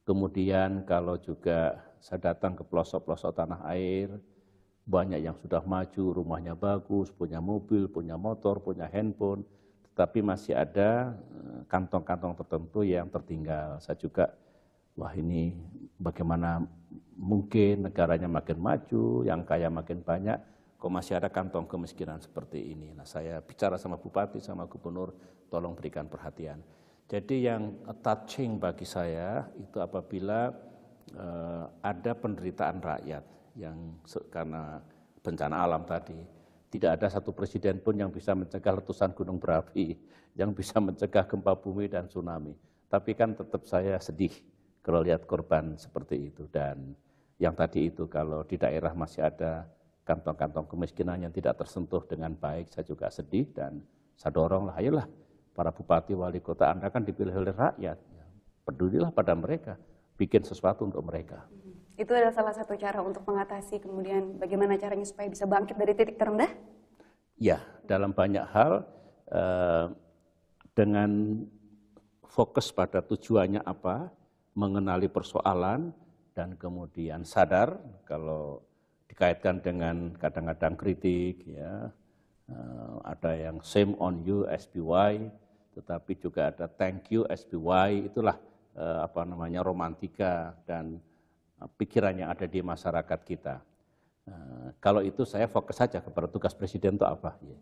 Kemudian kalau juga saya datang ke pelosok-pelosok tanah air, banyak yang sudah maju, rumahnya bagus, punya mobil, punya motor, punya handphone, tetapi masih ada kantong-kantong tertentu yang tertinggal. Saya juga, wah ini bagaimana mungkin negaranya makin maju, yang kaya makin banyak, kok masih ada kantong kemiskinan seperti ini. Nah, saya bicara sama Bupati, sama Gubernur, tolong berikan perhatian. Jadi yang touching bagi saya itu apabila ada penderitaan rakyat yang karena bencana alam tadi. Tidak ada satu presiden pun yang bisa mencegah letusan gunung berapi, yang bisa mencegah gempa bumi dan tsunami. Tapi kan tetap saya sedih kalau lihat korban seperti itu. Dan yang tadi itu kalau di daerah masih ada kantong-kantong kemiskinan yang tidak tersentuh dengan baik, saya juga sedih dan saya doronglah, ayolah para bupati, wali kota, Anda kan dipilih oleh rakyat, pedulilah pada mereka, bikin sesuatu untuk mereka. Itu adalah salah satu cara untuk mengatasi, kemudian bagaimana caranya supaya bisa bangkit dari titik terendah? Ya, dalam banyak hal, dengan fokus pada tujuannya apa, mengenali persoalan, dan kemudian sadar kalau dikaitkan dengan kadang-kadang kritik, ya, ada yang shame on you SBY, tetapi juga ada thank you SBY, itulah romantika dan pikiran yang ada di masyarakat kita. Kalau itu saya fokus saja kepada tugas presiden itu apa, ya,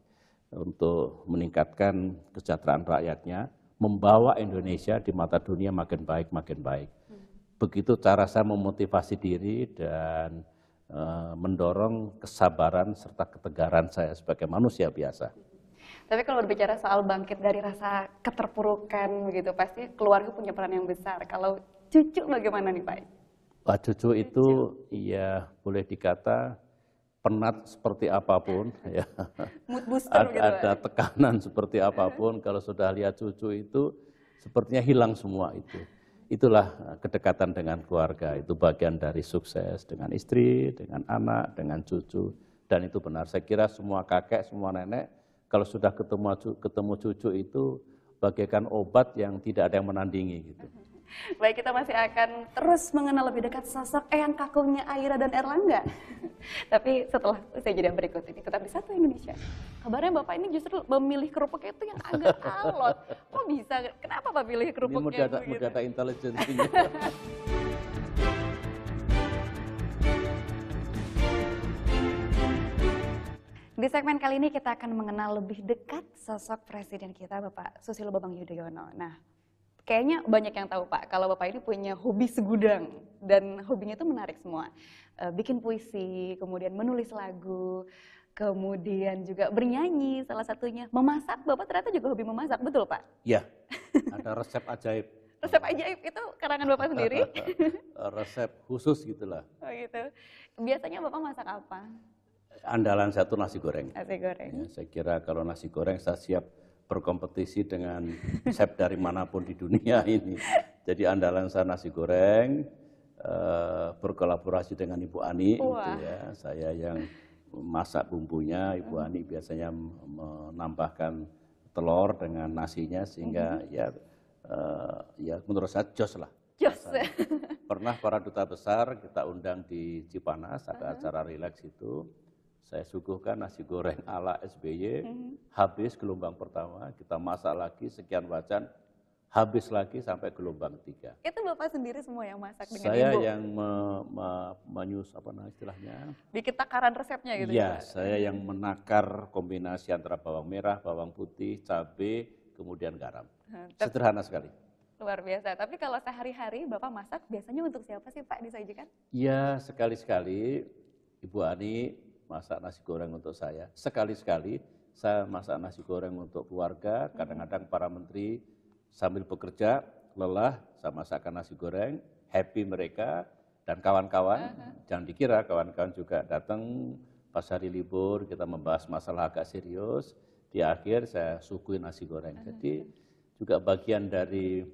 untuk meningkatkan kesejahteraan rakyatnya, membawa Indonesia di mata dunia makin baik, makin baik. Begitu cara saya memotivasi diri dan mendorong kesabaran serta ketegaran saya sebagai manusia biasa. Tapi kalau berbicara soal bangkit dari rasa keterpurukan begitu, pasti keluarga punya peran yang besar. Kalau cucu bagaimana nih Pak? Pak cucu itu ya boleh dikata penat seperti apapun, ya, Mood booster gitu, Pak. ada tekanan seperti apapun, kalau sudah lihat cucu itu sepertinya hilang semua itu. Itulah kedekatan dengan keluarga, itu bagian dari sukses dengan istri, dengan anak, dengan cucu, dan itu benar. Saya kira semua kakek, semua nenek, kalau sudah ketemu cucu itu bagaikan obat yang tidak ada yang menandingi gitu. Baik, kita masih akan terus mengenal lebih dekat sosok eyang kakungnya Aira dan Erlangga. Tapi setelah usaha jeda berikut ini, tetap di Satu Indonesia. Kabarnya Bapak ini justru memilih kerupuk itu yang agak alot. Kok bisa? Kenapa Pak pilih kerupuk Ini yang begitu? data intelijensinya. Di segmen kali ini kita akan mengenal lebih dekat sosok presiden kita, Bapak Susilo Bambang Yudhoyono. Nah, kayaknya banyak yang tahu Pak, kalau Bapak ini punya hobi segudang dan hobinya itu menarik semua. Bikin puisi, kemudian menulis lagu, kemudian juga bernyanyi salah satunya. Memasak, Bapak ternyata juga hobi memasak, betul Pak? Ya, ada resep ajaib. Resep ajaib itu karangan Bapak sendiri? Resep khusus gitulah. Oh gitu. Biasanya Bapak masak apa? Andalan satu nasi goreng. Nasi goreng. Ya, saya kira kalau nasi goreng saya siap berkompetisi dengan chef dari manapun di dunia ini. Jadi andalan saya nasi goreng, berkolaborasi dengan Ibu Ani, gitu ya. Saya yang masak bumbunya, Ibu Ani biasanya menambahkan telur dengan nasinya sehingga ya menurut saya jos lah. Jos. Pernah para duta besar kita undang di Cipanas, ada acara rileks itu. Saya suguhkan nasi goreng ala SBY, habis gelombang pertama, kita masak lagi sekian wajan, habis lagi sampai gelombang 3. Itu Bapak sendiri semua yang masak dengan Saya Ibu? yang menyus apa istilahnya? Bikin takaran resepnya gitu Iya, ya? saya yang menakar kombinasi antara bawang merah, bawang putih, cabai, kemudian garam. Sederhana sekali. Luar biasa. Tapi kalau sehari-hari Bapak masak biasanya untuk siapa sih Pak disajikan? Ya, sekali-sekali Ibu Ani masak nasi goreng untuk saya. Sekali-sekali saya masak nasi goreng untuk keluarga. Kadang-kadang para menteri sambil bekerja, lelah, saya masakkan nasi goreng, happy mereka dan kawan-kawan. Jangan dikira kawan-kawan juga datang pas hari libur, kita membahas masalah agak serius. Di akhir saya suguhin nasi goreng. Jadi juga bagian dari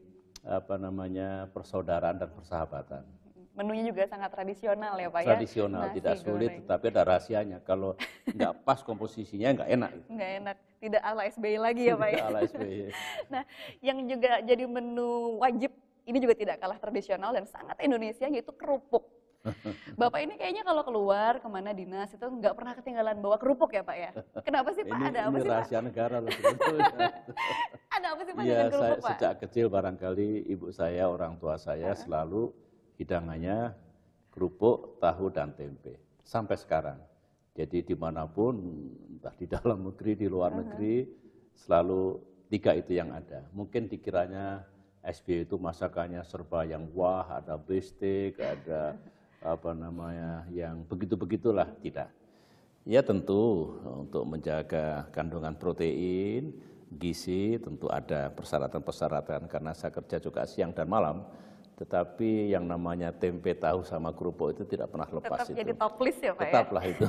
persaudaraan dan persahabatan. Menunya juga sangat tradisional ya Pak ya? Tradisional, Nasi tidak sulit, goreng. tetapi ada rahasianya. Kalau nggak pas komposisinya nggak enak. Nggak enak, tidak ala SBY lagi ya Pak ya? Tidak ala SBY. Nah, yang juga jadi menu wajib, ini juga tidak kalah tradisional dan sangat Indonesia, yaitu kerupuk. Bapak ini kayaknya kalau keluar kemana dinas itu nggak pernah ketinggalan bawa kerupuk ya Pak ya? Kenapa sih Pak? Ada apa Ini sih Pak? rahasia negara loh sebetulnya. Ada apa sih Pak Ya, dengan kerupuk saya Pak? sejak kecil barangkali ibu saya, orang tua saya selalu hidangannya kerupuk, tahu, dan tempe. Sampai sekarang. Jadi dimanapun, entah di dalam negeri, di luar negeri, selalu 3 itu yang ada. Mungkin dikiranya SBY itu masakannya serba yang wah, ada bestek, ada yang begitu-begitulah. Tidak. Ya tentu untuk menjaga kandungan protein, gizi, tentu ada persyaratan-persyaratan karena saya kerja juga siang dan malam. Tetapi yang namanya tempe, tahu, sama kerupuk itu tidak pernah lepas. Tetap itu. jadi top list ya Pak ya? Tetaplah itu.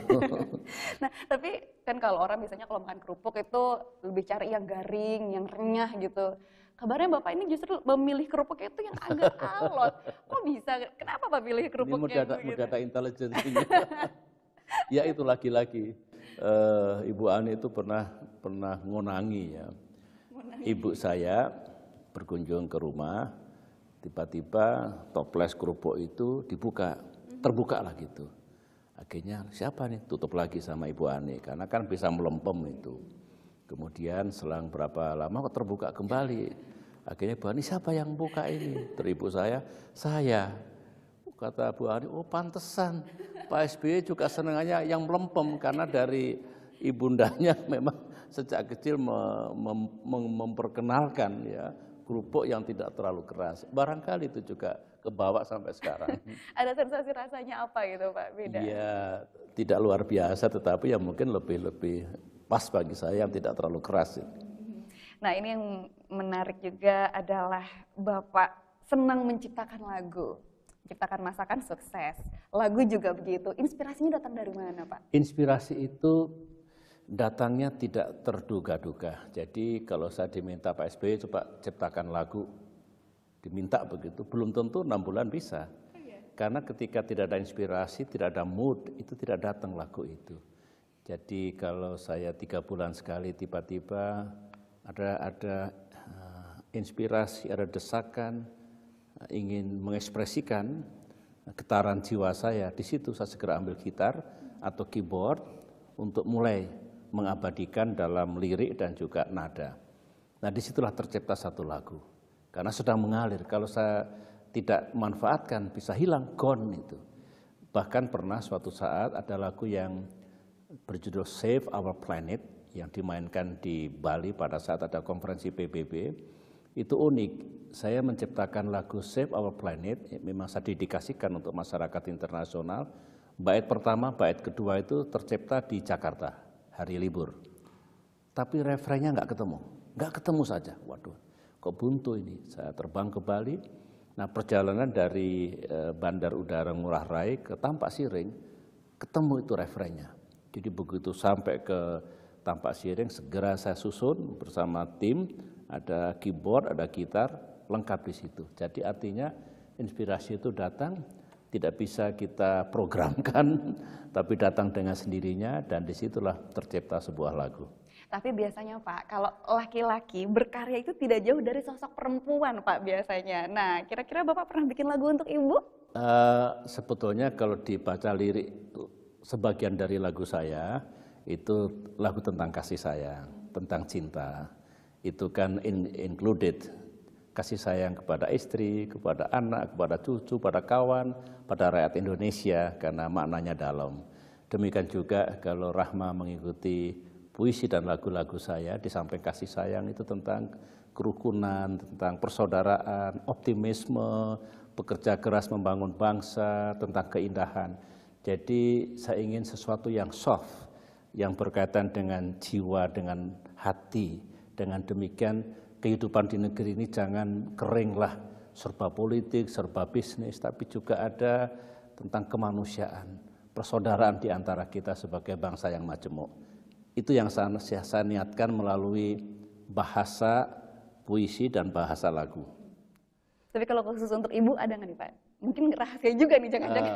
Nah, tapi kan kalau orang biasanya kalau makan kerupuk itu lebih cari yang garing, yang renyah gitu. Kabarnya Bapak ini justru memilih kerupuk itu yang agak alot. Kok bisa? Kenapa Pak pilih kerupuk Ini yang begitu? mendata intelijensinya. Ya itu lagi-lagi. Ibu Ani itu pernah ngonangi ya. Ibu saya berkunjung ke rumah, tiba-tiba toples kerupuk itu dibuka, terbuka lah gitu. Akhirnya siapa nih? Tutup lagi sama Ibu Ani, karena kan bisa melempem itu. Kemudian selang berapa lama kok terbuka kembali. Akhirnya Bu Ani, siapa yang buka ini? Teribu saya. Kata Bu Ani, oh pantesan Pak SBY juga senangannya yang melempem, karena dari ibundanya memang sejak kecil memperkenalkan ya kerupuk yang tidak terlalu keras. Barangkali itu juga kebawa sampai sekarang. Ada sensasi rasanya apa gitu Pak? Beda? Ya tidak luar biasa, tetapi ya mungkin lebih pas bagi saya yang tidak terlalu keras. Nah ini yang menarik juga adalah Bapak senang menciptakan lagu. ciptakan masakan sukses, lagu juga begitu. Inspirasinya datang dari mana, Pak? Inspirasi itu datangnya tidak terduga-duga. Jadi kalau saya diminta Pak SBY coba ciptakan lagu, diminta begitu, belum tentu 6 bulan bisa. Karena ketika tidak ada inspirasi, tidak ada mood, itu tidak datang lagu itu. Jadi kalau saya 3 bulan sekali tiba-tiba ada inspirasi, ada desakan, ingin mengekspresikan getaran jiwa saya, di situ saya segera ambil gitar atau keyboard untuk mulai mengabadikan dalam lirik dan juga nada. Nah, disitulah tercipta satu lagu. Karena sedang mengalir, kalau saya tidak manfaatkan bisa hilang, gone itu. Bahkan pernah suatu saat ada lagu yang berjudul Save Our Planet yang dimainkan di Bali pada saat ada konferensi PBB. Itu unik. Saya menciptakan lagu Save Our Planet, memang saya dedikasikan untuk masyarakat internasional. Bait pertama, bait kedua itu tercipta di Jakarta, hari libur. Tapi refrennya nggak ketemu saja. Waduh, kok buntu ini. Saya terbang ke Bali. Nah, perjalanan dari Bandar Udara Ngurah Rai ke Tampak Siring, ketemu itu refrennya. Jadi begitu sampai ke Tampak Siring, segera saya susun bersama tim, ada keyboard, ada gitar, lengkap di situ. Jadi artinya inspirasi itu datang, tidak bisa kita programkan, tapi datang dengan sendirinya dan disitulah tercipta sebuah lagu. Tapi biasanya Pak, kalau laki-laki berkarya itu tidak jauh dari sosok perempuan Pak biasanya. Nah, kira-kira Bapak pernah bikin lagu untuk ibu? Sebetulnya kalau dibaca lirik, sebagian dari lagu saya, itu lagu tentang kasih sayang, tentang cinta. Itu kan included kasih sayang kepada istri, kepada anak, kepada cucu, pada kawan, pada rakyat Indonesia karena maknanya dalam. Demikian juga kalau Rahma mengikuti puisi dan lagu-lagu saya, di samping kasih sayang itu tentang kerukunan, tentang persaudaraan, optimisme, bekerja keras membangun bangsa, tentang keindahan. Jadi saya ingin sesuatu yang soft, yang berkaitan dengan jiwa, dengan hati. Dengan demikian kehidupan di negeri ini jangan keringlah serba politik, serba bisnis, tapi juga ada tentang kemanusiaan, persaudaraan di antara kita sebagai bangsa yang majemuk. Itu yang saya niatkan melalui bahasa puisi dan bahasa lagu. Tapi kalau khusus untuk ibu ada nggak nih Pak? Mungkin rahasia juga nih, jangan-jangan.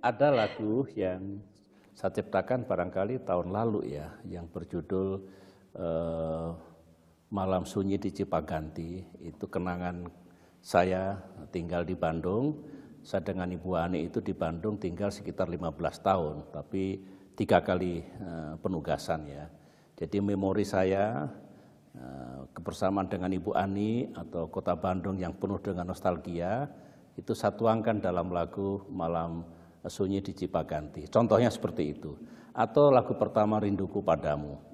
Ada lagu yang saya ciptakan barangkali tahun lalu ya, yang berjudul Malam Sunyi di Cipaganti. Itu kenangan saya tinggal di Bandung. Saya dengan Ibu Ani itu di Bandung tinggal sekitar 15 tahun, tapi 3 kali penugasan ya. Jadi memori saya kebersamaan dengan Ibu Ani atau kota Bandung yang penuh dengan nostalgia, itu saya tuangkan dalam lagu Malam Sunyi di Cipaganti. Contohnya seperti itu. Atau lagu pertama Rinduku Padamu.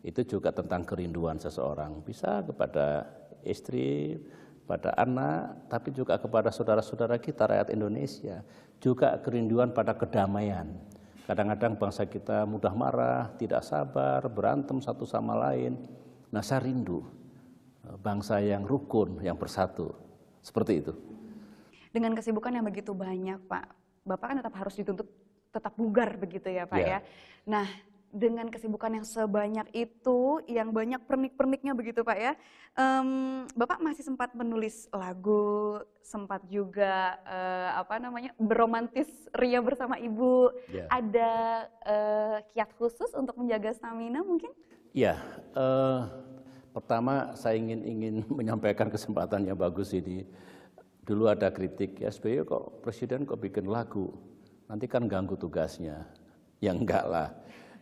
Itu juga tentang kerinduan seseorang, bisa kepada istri, pada anak, tapi juga kepada saudara-saudara kita rakyat Indonesia. Juga kerinduan pada kedamaian. Kadang-kadang bangsa kita mudah marah, tidak sabar, berantem satu sama lain. Nah, saya rindu bangsa yang rukun, yang bersatu. Seperti itu. Dengan kesibukan yang begitu banyak, Pak, Bapak kan tetap harus dituntut tetap bugar begitu ya, Pak ya. Nah, dengan kesibukan yang sebanyak itu, yang banyak pernik-perniknya begitu Pak ya, Bapak masih sempat menulis lagu, sempat juga berromantis ria bersama Ibu. Ada kiat khusus untuk menjaga stamina mungkin? Iya, pertama saya ingin menyampaikan kesempatan yang bagus ini. Dulu ada kritik, ya SBY kok presiden kok bikin lagu, nanti kan ganggu tugasnya. Ya enggak lah.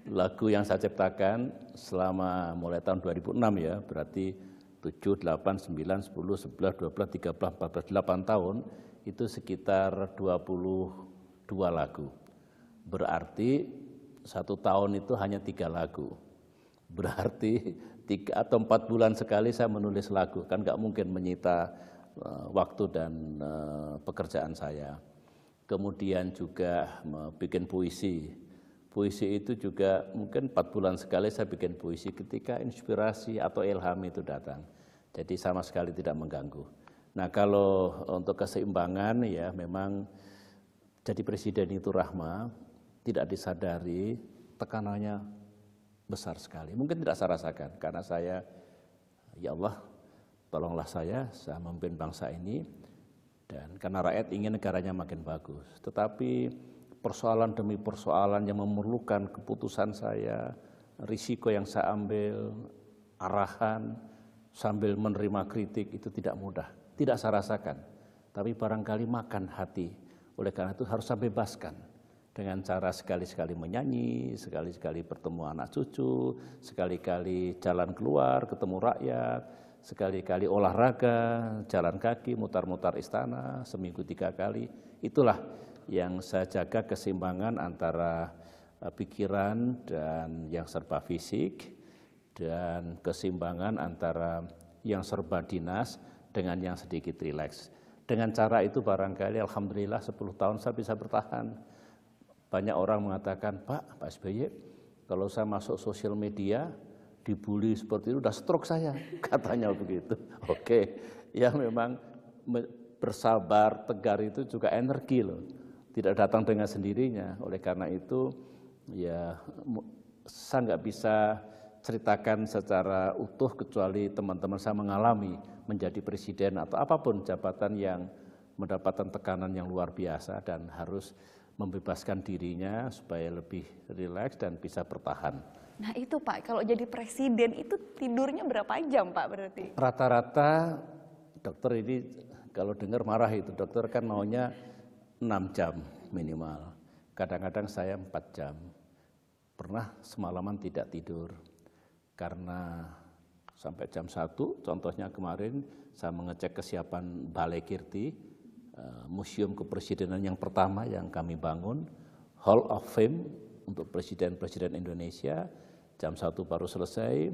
Lagu yang saya ciptakan selama mulai tahun 2006 ya, berarti 7, 8, 9, 10, 11, 12, 13, 14, 8 tahun, itu sekitar 22 lagu. Berarti 1 tahun itu hanya 3 lagu. Berarti 3 atau 4 bulan sekali saya menulis lagu, kan nggak mungkin menyita waktu dan pekerjaan saya. Kemudian juga bikin puisi. Puisi itu juga mungkin 4 bulan sekali saya bikin puisi ketika inspirasi atau ilham itu datang. Jadi sama sekali tidak mengganggu. Nah kalau untuk keseimbangan ya memang jadi presiden itu Rahma, tidak disadari tekanannya besar sekali. Mungkin tidak saya rasakan karena saya, ya Allah, tolonglah saya memimpin bangsa ini, dan karena rakyat ingin negaranya makin bagus. Tetapi persoalan demi persoalan yang memerlukan keputusan saya, risiko yang saya ambil, arahan, sambil menerima kritik itu tidak mudah. Tidak saya rasakan, tapi barangkali makan hati. Oleh karena itu harus saya bebaskan dengan cara sekali-sekali menyanyi, sekali-sekali bertemu anak cucu, sekali-kali jalan keluar, ketemu rakyat, sekali-kali olahraga, jalan kaki, mutar-mutar istana, seminggu 3 kali. Itulah yang saya jaga, keseimbangan antara pikiran dan yang serba fisik, dan keseimbangan antara yang serba dinas dengan yang sedikit rileks. Dengan cara itu barangkali alhamdulillah 10 tahun saya bisa bertahan. Banyak orang mengatakan, Pak SBY, kalau saya masuk sosial media, dibully seperti itu, udah stroke saya, katanya begitu. Oke, ya memang bersabar, tegar itu juga energi loh. Tidak datang dengan sendirinya. Oleh karena itu, ya saya nggak bisa ceritakan secara utuh kecuali teman-teman saya mengalami menjadi presiden atau apapun jabatan yang mendapatkan tekanan yang luar biasa dan harus membebaskan dirinya supaya lebih rileks dan bisa bertahan. Nah itu Pak, kalau jadi presiden itu tidurnya berapa jam Pak berarti? Rata-rata dokter ini kalau dengar marah itu, dokter kan maunya 6 jam minimal. Kadang-kadang saya 4 jam. Pernah semalaman tidak tidur karena sampai jam 1, contohnya kemarin saya mengecek kesiapan Balai Kirti, museum kepresidenan yang pertama yang kami bangun, Hall of Fame untuk presiden-presiden Indonesia. Jam 1 baru selesai,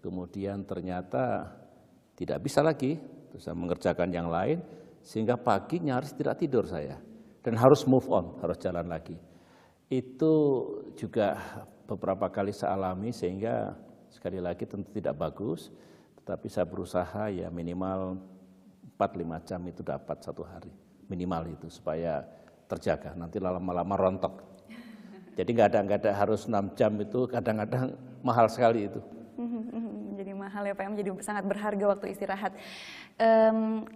kemudian ternyata tidak bisa lagi, terus saya mengerjakan yang lain, sehingga pagi nyaris tidak tidur saya, dan harus move on, harus jalan lagi. Itu juga beberapa kali saya alami, sehingga sekali lagi tentu tidak bagus, tetapi saya berusaha ya minimal 4-5 jam itu dapat 1 hari, minimal itu, supaya terjaga, nanti lama-lama rontok. Jadi nggak ada harus 6 jam itu, kadang-kadang mahal sekali itu. Jadi mahal ya Pak, menjadi sangat berharga waktu istirahat.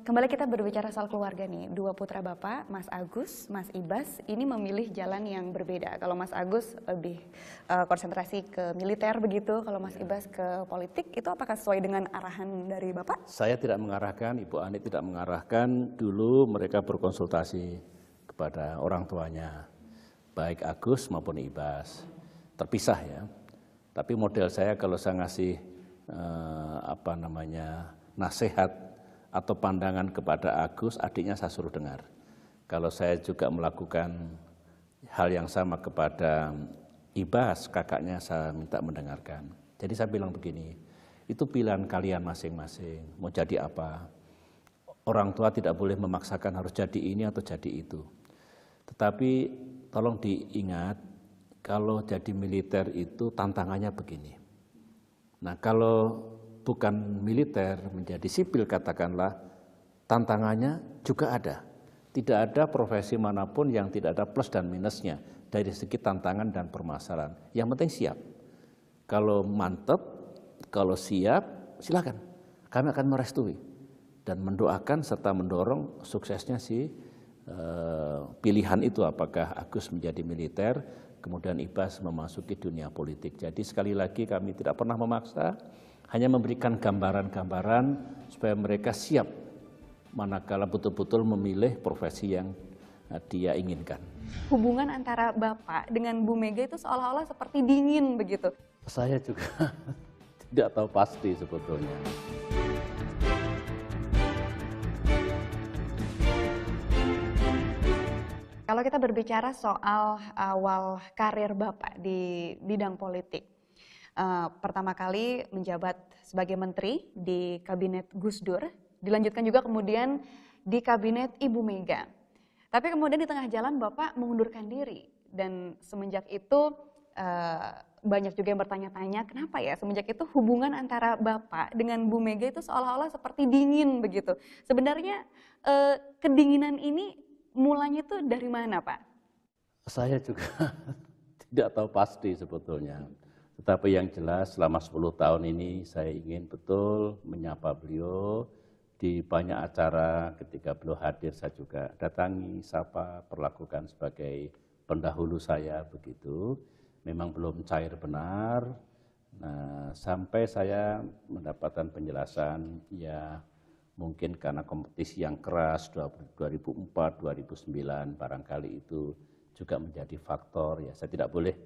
Kembali kita berbicara soal keluarga nih, 2 putra Bapak, Mas Agus, Mas Ibas, ini memilih jalan yang berbeda. Kalau Mas Agus lebih konsentrasi ke militer begitu, kalau Mas Ibas ke politik, itu apakah sesuai dengan arahan dari Bapak? Saya tidak mengarahkan, Ibu Ani tidak mengarahkan, dulu mereka berkonsultasi kepada orang tuanya, baik Agus maupun Ibas, terpisah ya. Tapi model saya kalau saya ngasih nasihat atau pandangan kepada Agus, adiknya saya suruh dengar. Kalau saya juga melakukan hal yang sama kepada Ibas, kakaknya saya minta mendengarkan. Jadi saya bilang begini, itu pilihan kalian masing-masing, mau jadi apa. Orang tua tidak boleh memaksakan harus jadi ini atau jadi itu. Tetapi tolong diingat, kalau jadi militer itu tantangannya begini. Nah kalau bukan militer menjadi sipil katakanlah, tantangannya juga ada. Tidak ada profesi manapun yang tidak ada plus dan minusnya dari segi tantangan dan permasalahan. Yang penting siap. Kalau mantap, kalau siap, silakan. Kami akan merestui dan mendoakan serta mendorong suksesnya si pilihan itu, apakah Agus menjadi militer, kemudian Ibas memasuki dunia politik. Jadi sekali lagi kami tidak pernah memaksa, hanya memberikan gambaran-gambaran supaya mereka siap manakala betul-betul memilih profesi yang dia inginkan. Hubungan antara Bapak dengan Bu Mega itu seolah-olah seperti dingin begitu. Saya juga tidak tahu pasti sebetulnya. Kalau kita berbicara soal awal karir Bapak di bidang politik, pertama kali menjabat sebagai menteri di kabinet Gus Dur, dilanjutkan juga kemudian di kabinet Ibu Mega. Tapi kemudian di tengah jalan Bapak mengundurkan diri, dan semenjak itu banyak juga yang bertanya-tanya kenapa ya semenjak itu hubungan antara Bapak dengan Bu Mega itu seolah-olah seperti dingin begitu. Sebenarnya kedinginan ini mulanya itu dari mana Pak? Saya juga tidak tahu pasti sebetulnya. Tetapi yang jelas selama 10 tahun ini saya ingin betul menyapa beliau di banyak acara. Ketika beliau hadir saya juga datangi, sapa, perlakukan sebagai pendahulu saya begitu. Memang belum cair benar. Nah, sampai saya mendapatkan penjelasan ya mungkin karena kompetisi yang keras 2004, 2009 barangkali itu juga menjadi faktor. Ya, saya tidak boleh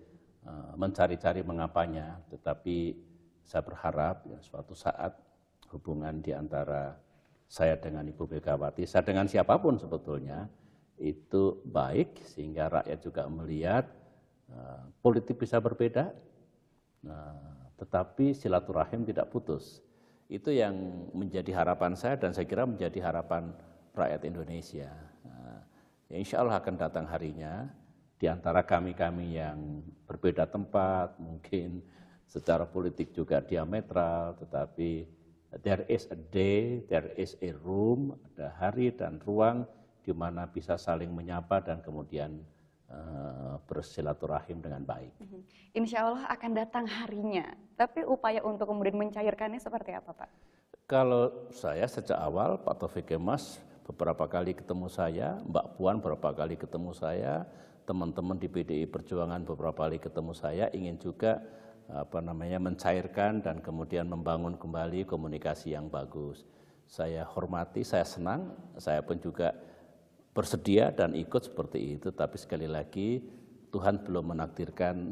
mencari-cari mengapanya, tetapi saya berharap ya, suatu saat hubungan di antara saya dengan Ibu Megawati, saya dengan siapapun sebetulnya, itu baik sehingga rakyat juga melihat politik bisa berbeda, tetapi silaturahim tidak putus. Itu yang menjadi harapan saya dan saya kira menjadi harapan rakyat Indonesia. Ya insya Allah akan datang harinya, di antara kami-kami yang berbeda tempat, mungkin secara politik juga diametral, tetapi there is a day, there is a room, ada hari dan ruang di mana bisa saling menyapa dan kemudian bersilaturahim dengan baik. Insya Allah akan datang harinya, tapi upaya untuk kemudian mencairkannya seperti apa Pak? Kalau saya sejak awal, Pak Taufik Kemas beberapa kali ketemu saya, Mbak Puan beberapa kali ketemu saya, teman-teman di PDI Perjuangan beberapa kali ketemu saya, ingin juga mencairkan dan kemudian membangun kembali komunikasi yang bagus. Saya hormati, saya senang, saya pun juga bersedia dan ikut seperti itu, tapi sekali lagi Tuhan belum menakdirkan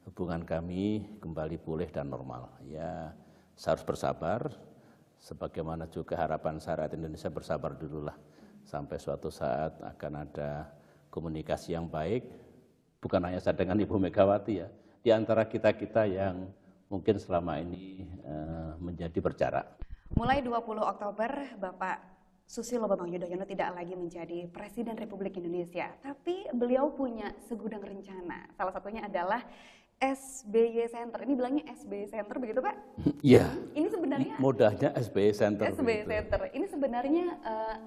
hubungan kami kembali pulih dan normal. Ya, saya harus bersabar, sebagaimana juga harapan rakyat Indonesia bersabar dululah sampai suatu saat akan ada komunikasi yang baik, bukan hanya saya dengan Ibu Megawati ya, di antara kita-kita yang mungkin selama ini menjadi berjarak. Mulai 20 Oktober, Bapak Susilo Bambang Yudhoyono tidak lagi menjadi Presiden Republik Indonesia, tapi beliau punya segudang rencana. Salah satunya adalah SBY Center. Ini bilangnya SBY Center begitu Pak? Iya. Ini sebenarnya modalnya SBY Center. SBY Center. Ini sebenarnya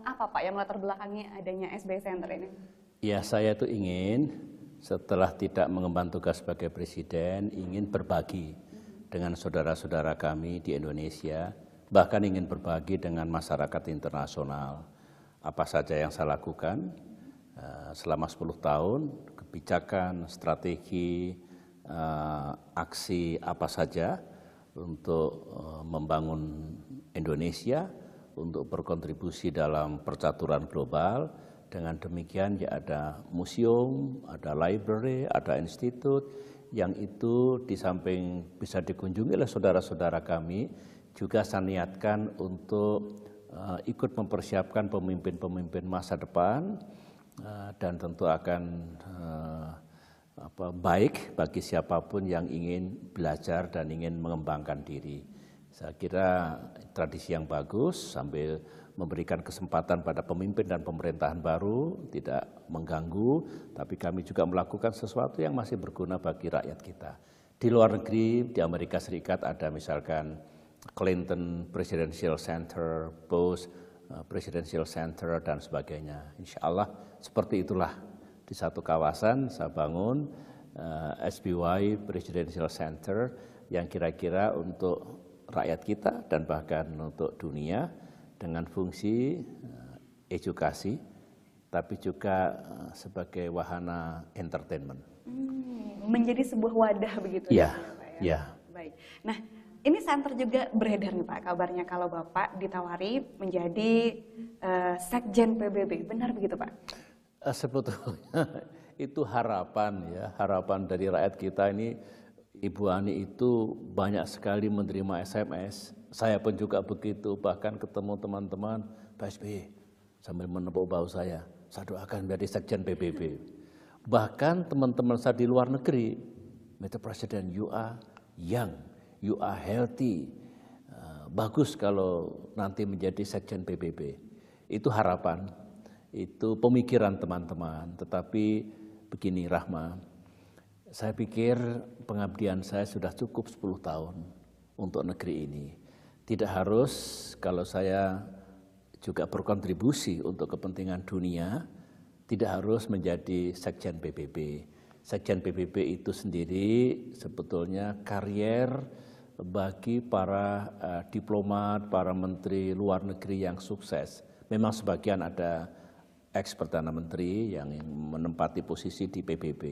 apa Pak yang melatar belakangnya adanya SBY Center ini? Ya, saya itu ingin setelah tidak mengemban tugas sebagai presiden, ingin berbagi dengan saudara-saudara kami di Indonesia, bahkan ingin berbagi dengan masyarakat internasional. Apa saja yang saya lakukan selama 10 tahun, kebijakan, strategi, aksi apa saja untuk membangun Indonesia, untuk berkontribusi dalam percaturan global. Dengan demikian ya ada museum, ada library, ada institut, yang itu di samping bisa dikunjungi oleh saudara-saudara kami, juga saya niatkan untuk ikut mempersiapkan pemimpin-pemimpin masa depan, dan tentu akan baik bagi siapapun yang ingin belajar dan ingin mengembangkan diri. Saya kira tradisi yang bagus sambil memberikan kesempatan pada pemimpin dan pemerintahan baru, tidak mengganggu, tapi kami juga melakukan sesuatu yang masih berguna bagi rakyat kita. Di luar negeri, di Amerika Serikat ada misalkan Clinton Presidential Center, Bush Presidential Center, dan sebagainya. Insya Allah seperti itulah di satu kawasan saya bangun SBY Presidential Center yang kira-kira untuk rakyat kita dan bahkan untuk dunia, dengan fungsi edukasi, tapi juga sebagai wahana entertainment. Menjadi sebuah wadah begitu ya, Pak ya? Ya. Baik. Nah, ini center juga beredar nih Pak, kabarnya kalau Bapak ditawari menjadi Sekjen PBB, benar begitu Pak? Sebetulnya itu harapan ya, harapan dari rakyat kita ini. Ibu Ani itu banyak sekali menerima SMS, saya pun juga begitu, bahkan ketemu teman-teman, Pak SBY, sambil menepuk bahu saya doakan menjadi Sekjen PBB. Bahkan teman-teman saya di luar negeri, Mr. President, you are young, you are healthy, bagus kalau nanti menjadi Sekjen PBB. Itu harapan, itu pemikiran teman-teman, tetapi begini Rahma, saya pikir pengabdian saya sudah cukup 10 tahun untuk negeri ini. Tidak harus kalau saya juga berkontribusi untuk kepentingan dunia, tidak harus menjadi sekjen PBB. Sekjen PBB itu sendiri sebetulnya karier bagi para diplomat, para menteri luar negeri yang sukses. Memang sebagian ada ex-perdana menteri yang menempati posisi di PBB.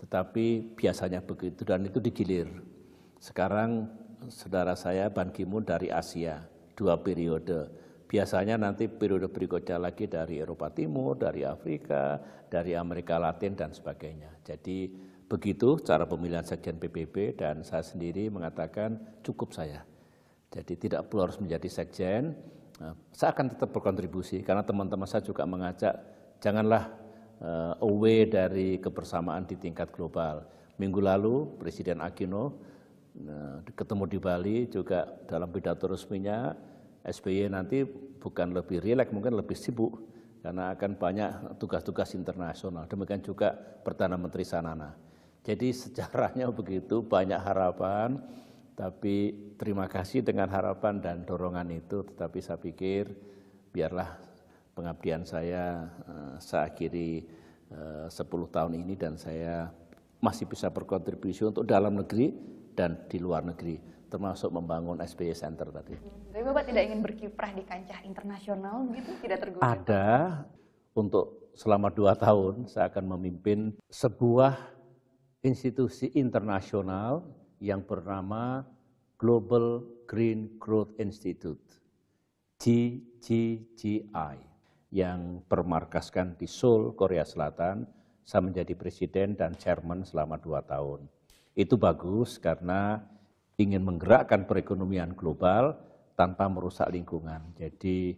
Tetapi biasanya begitu dan itu digilir. Sekarang saudara saya Ban Ki-moon dari Asia, 2 periode. Biasanya nanti periode berikutnya lagi dari Eropa Timur, dari Afrika, dari Amerika Latin dan sebagainya. Jadi begitu cara pemilihan sekjen PBB dan saya sendiri mengatakan cukup saya. Jadi tidak perlu harus menjadi sekjen, saya akan tetap berkontribusi karena teman-teman saya juga mengajak janganlah away dari kebersamaan di tingkat global. Minggu lalu Presiden Aquino ketemu di Bali juga dalam pidato resminya SBY nanti bukan lebih rileks, mungkin lebih sibuk karena akan banyak tugas-tugas internasional. Demikian juga Perdana Menteri Sanana. Jadi sejarahnya begitu, banyak harapan, tapi terima kasih dengan harapan dan dorongan itu. Tetapi saya pikir biarlah pengabdian saya akhiri 10 tahun ini dan saya masih bisa berkontribusi untuk dalam negeri dan di luar negeri, termasuk membangun SBY Center tadi. Tapi Bapak tidak ingin berkiprah di kancah internasional begitu? Tidak tergoda? Ada, untuk selama 2 tahun saya akan memimpin sebuah institusi internasional yang bernama Global Green Growth Institute, GGGI, yang bermarkaskan di Seoul, Korea Selatan. Saya menjadi presiden dan chairman selama 2 tahun. Itu bagus karena ingin menggerakkan perekonomian global tanpa merusak lingkungan. Jadi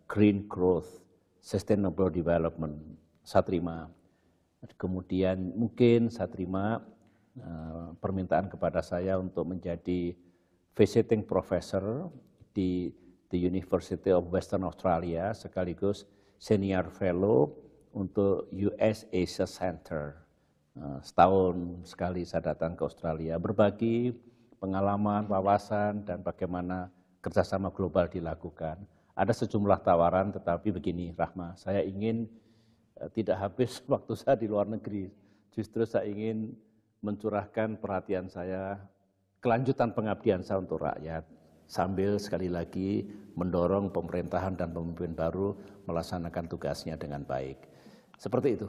green growth, sustainable development, saya terima. Kemudian mungkin saya terima permintaan kepada saya untuk menjadi visiting professor di the University of Western Australia, sekaligus senior fellow untuk US Asia Center. Setahun sekali saya datang ke Australia, berbagi pengalaman, wawasan, dan bagaimana kerjasama global dilakukan. Ada sejumlah tawaran, tetapi begini Rahma, saya ingin tidak habis waktu saya di luar negeri. Justru saya ingin mencurahkan perhatian saya, kelanjutan pengabdian saya untuk rakyat, sambil sekali lagi mendorong pemerintahan dan pemimpin baru melaksanakan tugasnya dengan baik. Seperti itu.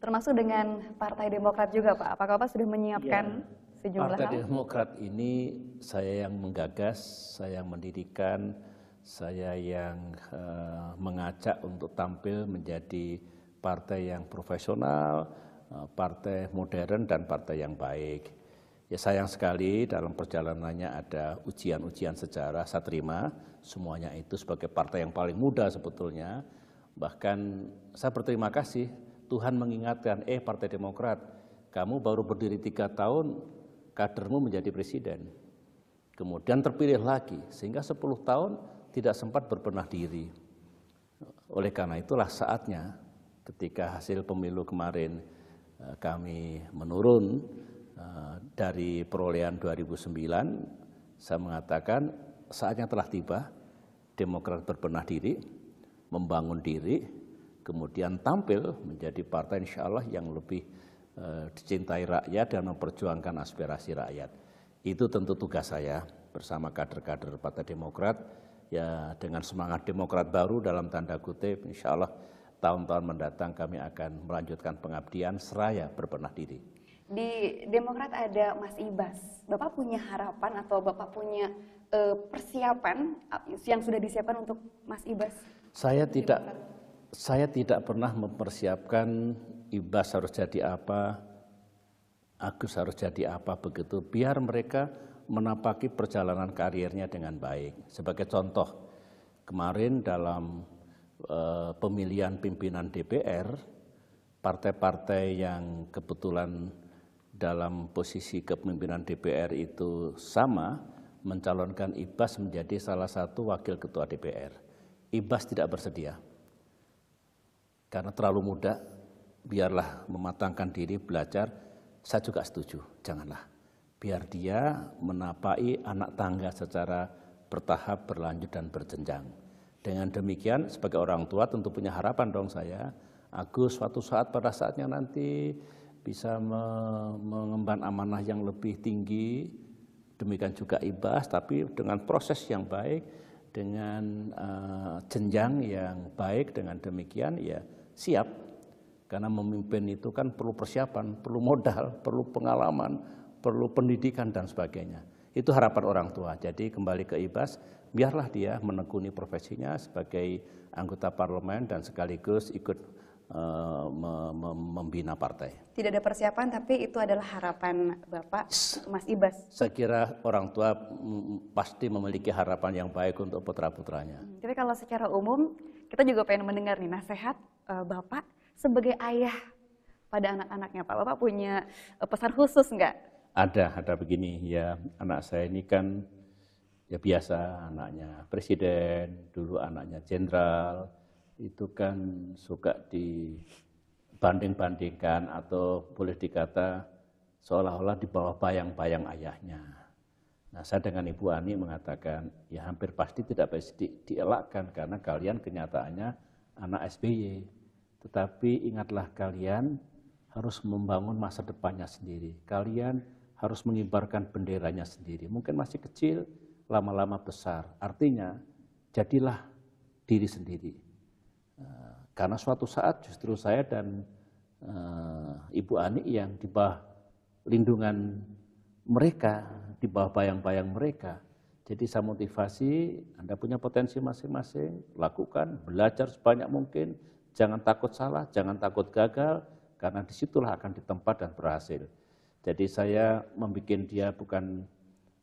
Termasuk dengan Partai Demokrat juga Pak, apakah Bapak sudah menyiapkan sejumlah Partai hal? Demokrat ini saya yang menggagas, saya yang mendirikan, saya yang mengajak untuk tampil menjadi partai yang profesional, partai modern dan partai yang baik. Ya sayang sekali dalam perjalanannya ada ujian-ujian sejarah, saya terima semuanya itu sebagai partai yang paling muda sebetulnya. Bahkan saya berterima kasih Tuhan mengingatkan, Partai Demokrat, kamu baru berdiri 3 tahun, kadermu menjadi presiden. Kemudian terpilih lagi, sehingga 10 tahun tidak sempat berbenah diri. Oleh karena itulah saatnya ketika hasil pemilu kemarin kami menurun dari perolehan 2009, saya mengatakan saatnya telah tiba, Demokrat berbenah diri, membangun diri, kemudian tampil menjadi partai insya Allah yang lebih dicintai rakyat dan memperjuangkan aspirasi rakyat. Itu tentu tugas saya bersama kader-kader Partai Demokrat, ya dengan semangat Demokrat baru dalam tanda kutip, insya Allah tahun-tahun mendatang kami akan melanjutkan pengabdian seraya berbenah diri. Di Demokrat ada Mas Ibas, Bapak punya harapan atau Bapak punya persiapan yang sudah disiapkan untuk Mas Ibas? Saya tidak pernah mempersiapkan Ibas harus jadi apa, Agus harus jadi apa begitu. Biar mereka menapaki perjalanan karirnya dengan baik. Sebagai contoh, kemarin dalam pemilihan pimpinan DPR, partai-partai yang kebetulan dalam posisi kepemimpinan DPR itu sama, mencalonkan Ibas menjadi salah satu wakil ketua DPR. Ibas tidak bersedia. Karena terlalu muda, biarlah mematangkan diri, belajar, saya juga setuju, janganlah. Biar dia menapai anak tangga secara bertahap, berlanjut, dan berjenjang. Dengan demikian, sebagai orang tua tentu punya harapan dong saya, Agus suatu saat pada saatnya nanti bisa mengemban amanah yang lebih tinggi, demikian juga Ibas, tapi dengan proses yang baik, dengan jenjang yang baik, dengan demikian ya siap. Karena memimpin itu kan perlu persiapan, perlu modal, perlu pengalaman, perlu pendidikan dan sebagainya. Itu harapan orang tua. Jadi kembali ke Ibas, biarlah dia menekuni profesinya sebagai anggota parlemen dan sekaligus ikut membina partai. Tidak ada persiapan, tapi itu adalah harapan Bapak, Mas Ibas. Saya kira orang tua pasti memiliki harapan yang baik untuk putra-putranya. Tapi kalau secara umum, kita juga pengen mendengar nih nasihat Bapak sebagai ayah pada anak-anaknya. Pak, Bapak punya pesan khusus nggak? Ada begini ya, anak saya ini kan ya biasa, anaknya presiden, dulu anaknya jenderal, itu kan suka dibanding-bandingkan atau boleh dikata seolah-olah di bawah bayang-bayang ayahnya. Nah, saya dengan Ibu Ani mengatakan ya hampir pasti tidak bisa dielakkan karena kalian kenyataannya anak SBY. Tetapi ingatlah kalian harus membangun masa depannya sendiri. Kalian harus mengibarkan benderanya sendiri. Mungkin masih kecil, lama-lama besar. Artinya, jadilah diri sendiri. Karena suatu saat justru saya dan Ibu Ani yang di bawah lindungan mereka, di bawah bayang-bayang mereka. Jadi saya motivasi, Anda punya potensi masing-masing, lakukan, belajar sebanyak mungkin, jangan takut salah, jangan takut gagal, karena disitulah akan ditempa dan berhasil. Jadi saya membuat dia bukan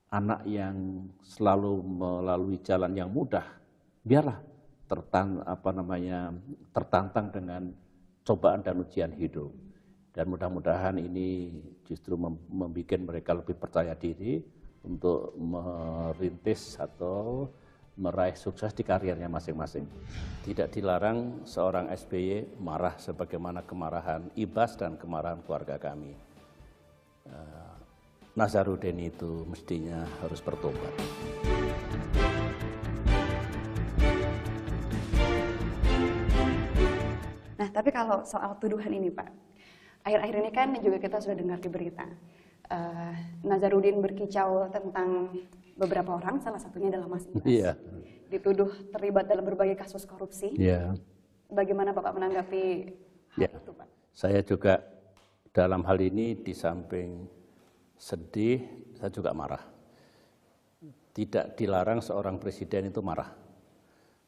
anak yang selalu melalui jalan yang mudah. Biarlah tertantang dengan cobaan dan ujian hidup. Dan mudah-mudahan ini justru membuat mereka lebih percaya diri untuk merintis atau meraih sukses di karirnya masing-masing. Tidak dilarang seorang SBY marah sebagaimana kemarahan Ibas dan kemarahan keluarga kami. Nazarudin itu mestinya harus bertobat. Nah, tapi kalau soal tuduhan ini, Pak, akhir-akhir ini kan juga kita sudah dengar di berita, Nazarudin berkicau tentang beberapa orang, salah satunya adalah Mas Ibas. Iya. Dituduh terlibat dalam berbagai kasus korupsi. Iya. Bagaimana Bapak menanggapi hal itu, Pak? Saya juga dalam hal ini di samping sedih, saya juga marah. Tidak dilarang seorang presiden itu marah.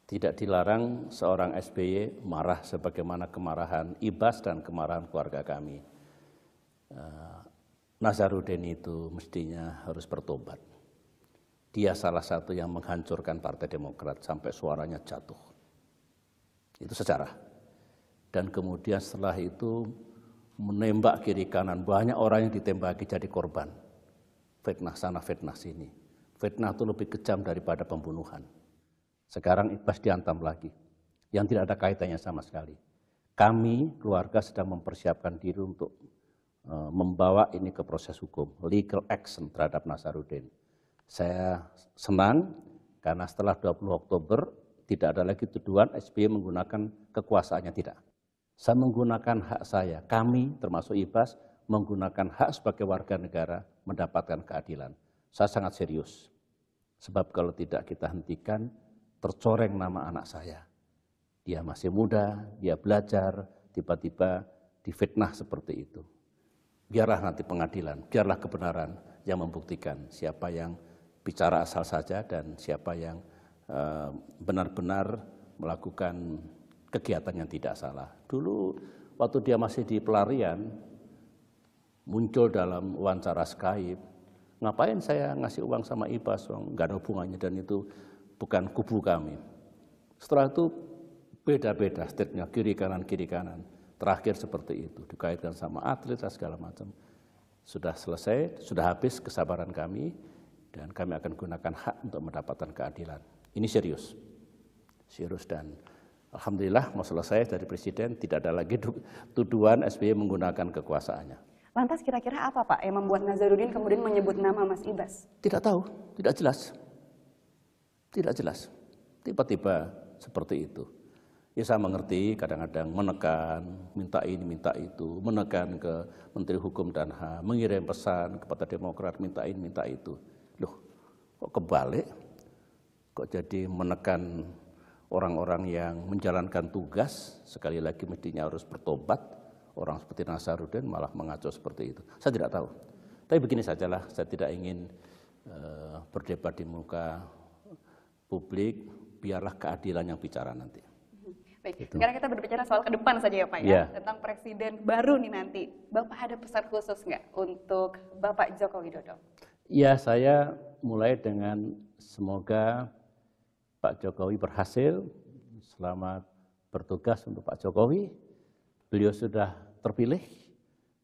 Tidak dilarang seorang SBY marah sebagaimana kemarahan Ibas dan kemarahan keluarga kami. Nazarudin itu mestinya harus bertobat. Dia salah satu yang menghancurkan Partai Demokrat sampai suaranya jatuh. Itu sejarah. Dan kemudian setelah itu menembak kiri kanan, banyak orang yang ditembaki jadi korban. Fitnah sana, fitnah sini. Fitnah itu lebih kejam daripada pembunuhan. Sekarang Ibas dihantam lagi, yang tidak ada kaitannya sama sekali. Kami, keluarga sedang mempersiapkan diri untuk membawa ini ke proses hukum, legal action terhadap Nazarudin. Saya senang karena setelah 20 Oktober tidak ada lagi tuduhan SBY menggunakan kekuasaannya, tidak. Saya menggunakan hak saya, kami termasuk Ibas menggunakan hak sebagai warga negara mendapatkan keadilan. Saya sangat serius, sebab kalau tidak kita hentikan, tercoreng nama anak saya. Dia masih muda, dia belajar, tiba-tiba difitnah seperti itu. Biarlah nanti pengadilan, biarlah kebenaran yang membuktikan siapa yang bicara asal saja dan siapa yang benar-benar melakukan kegiatan yang tidak salah. Dulu waktu dia masih di pelarian, muncul dalam wawancara Skype, ngapain saya ngasih uang sama Ibas, nggak ada hubungannya dan itu bukan kubu kami. Setelah itu beda-beda statementnya, kiri kanan. Terakhir seperti itu, dikaitkan sama atlet dan segala macam. Sudah selesai, sudah habis kesabaran kami, dan kami akan gunakan hak untuk mendapatkan keadilan. Ini serius. Serius dan alhamdulillah mau selesai dari Presiden, tidak ada lagi tuduhan SBY menggunakan kekuasaannya. Lantas kira-kira apa Pak yang membuat Nazarudin kemudian menyebut nama Mas Ibas? Tidak tahu, tidak jelas. Tidak jelas. Tiba-tiba seperti itu. Ya saya mengerti kadang-kadang menekan, minta ini, minta itu, menekan ke Menteri Hukum dan HAM, mengirim pesan kepada Demokrat, minta ini, minta itu. Loh, kok kebalik? Kok jadi menekan orang-orang yang menjalankan tugas, sekali lagi mestinya harus bertobat, orang seperti Nasaruddin malah mengaco seperti itu. Saya tidak tahu. Tapi begini sajalah, saya tidak ingin berdebat di muka publik, biarlah keadilan yang bicara nanti. Baik, sekarang kita berbicara soal ke depan saja ya Pak ya, tentang presiden baru nih nanti. Bapak ada pesan khusus nggak untuk Bapak Joko Widodo? Ya, saya mulai dengan semoga Pak Jokowi berhasil. Selamat bertugas untuk Pak Jokowi. Beliau sudah terpilih,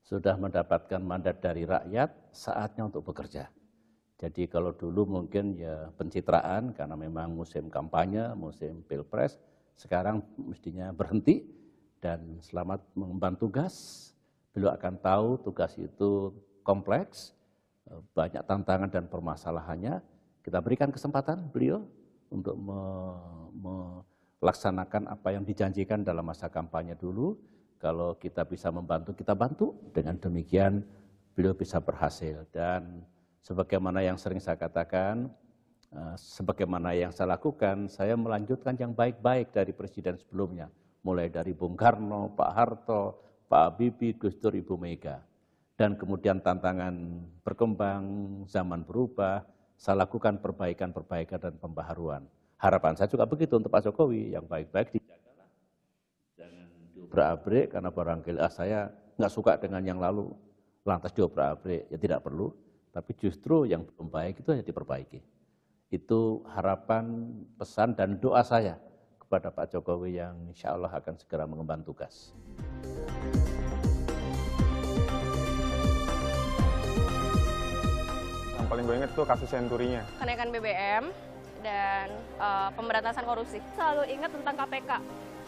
sudah mendapatkan mandat dari rakyat, saatnya untuk bekerja. Jadi kalau dulu mungkin ya pencitraan karena memang musim kampanye, musim pilpres, sekarang mestinya berhenti dan selamat mengemban tugas. Beliau akan tahu tugas itu kompleks, banyak tantangan dan permasalahannya. Kita berikan kesempatan beliau untuk melaksanakan apa yang dijanjikan dalam masa kampanye dulu. Kalau kita bisa membantu, kita bantu. Dengan demikian beliau bisa berhasil. Dan sebagaimana yang sering saya katakan, sebagaimana yang saya lakukan, saya melanjutkan yang baik-baik dari presiden sebelumnya. Mulai dari Bung Karno, Pak Harto, Pak Habibie, Gus Dur, Ibu Mega. Dan kemudian tantangan berkembang, zaman berubah, saya lakukan perbaikan-perbaikan dan pembaharuan. Harapan saya juga begitu untuk Pak Jokowi, yang baik-baik dijagalah. Jangan diobrak-abrik, karena barangkali saya nggak suka dengan yang lalu, lantas diobrak-abrik, ya tidak perlu. Tapi justru yang belum baik itu hanya diperbaiki. Itu harapan, pesan, dan doa saya kepada Pak Jokowi yang insya Allah akan segera mengemban tugas. Yang paling gue inget tuh kasus Senturinya. Kenaikan BBM dan pemberantasan korupsi. Selalu ingat tentang KPK.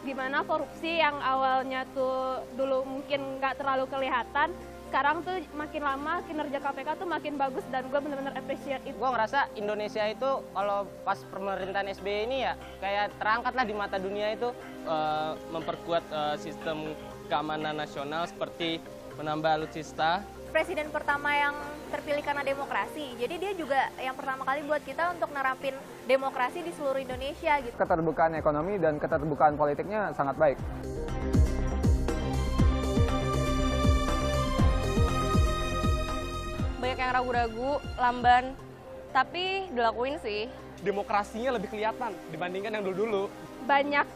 Gimana korupsi yang awalnya tuh dulu mungkin nggak terlalu kelihatan, sekarang tuh makin lama kinerja KPK tuh makin bagus dan gue benar-benar appreciate itu. Gue ngerasa Indonesia itu kalau pas pemerintahan SBY ini ya kayak terangkat lah di mata dunia itu, memperkuat sistem keamanan nasional seperti menambah alutsista. Presiden pertama yang terpilih karena demokrasi, jadi dia juga yang pertama kali buat kita untuk nerapin demokrasi di seluruh Indonesia gitu. Keterbukaan ekonomi dan keterbukaan politiknya sangat baik. Banyak yang ragu-ragu, lamban, tapi dilakuin sih. Demokrasinya lebih kelihatan dibandingkan yang dulu-dulu. Banyak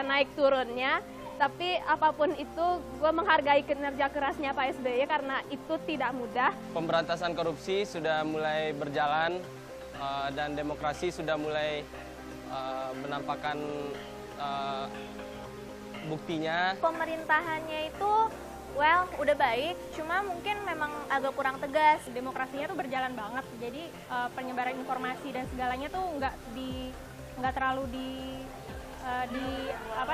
naik turunnya, tapi apapun itu gue menghargai kinerja kerasnya Pak SBY karena itu tidak mudah. Pemberantasan korupsi sudah mulai berjalan dan demokrasi sudah mulai menampakkan buktinya. Pemerintahannya itu udah baik, cuma mungkin memang agak kurang tegas. Demokrasinya tuh berjalan banget, jadi penyebaran informasi dan segalanya tuh nggak terlalu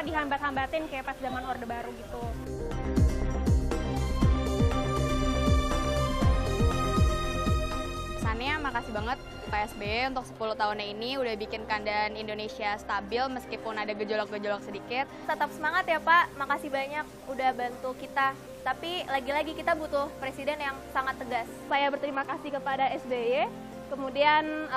dihambat-hambatin kayak pas zaman Orde Baru gitu. Pesannya makasih banget Pak SBY untuk 10 tahunnya ini udah bikin keadaan Indonesia stabil meskipun ada gejolak-gejolak sedikit. Tetap semangat ya Pak, makasih banyak udah bantu kita. Tapi lagi-lagi kita butuh presiden yang sangat tegas. Saya berterima kasih kepada SBY, kemudian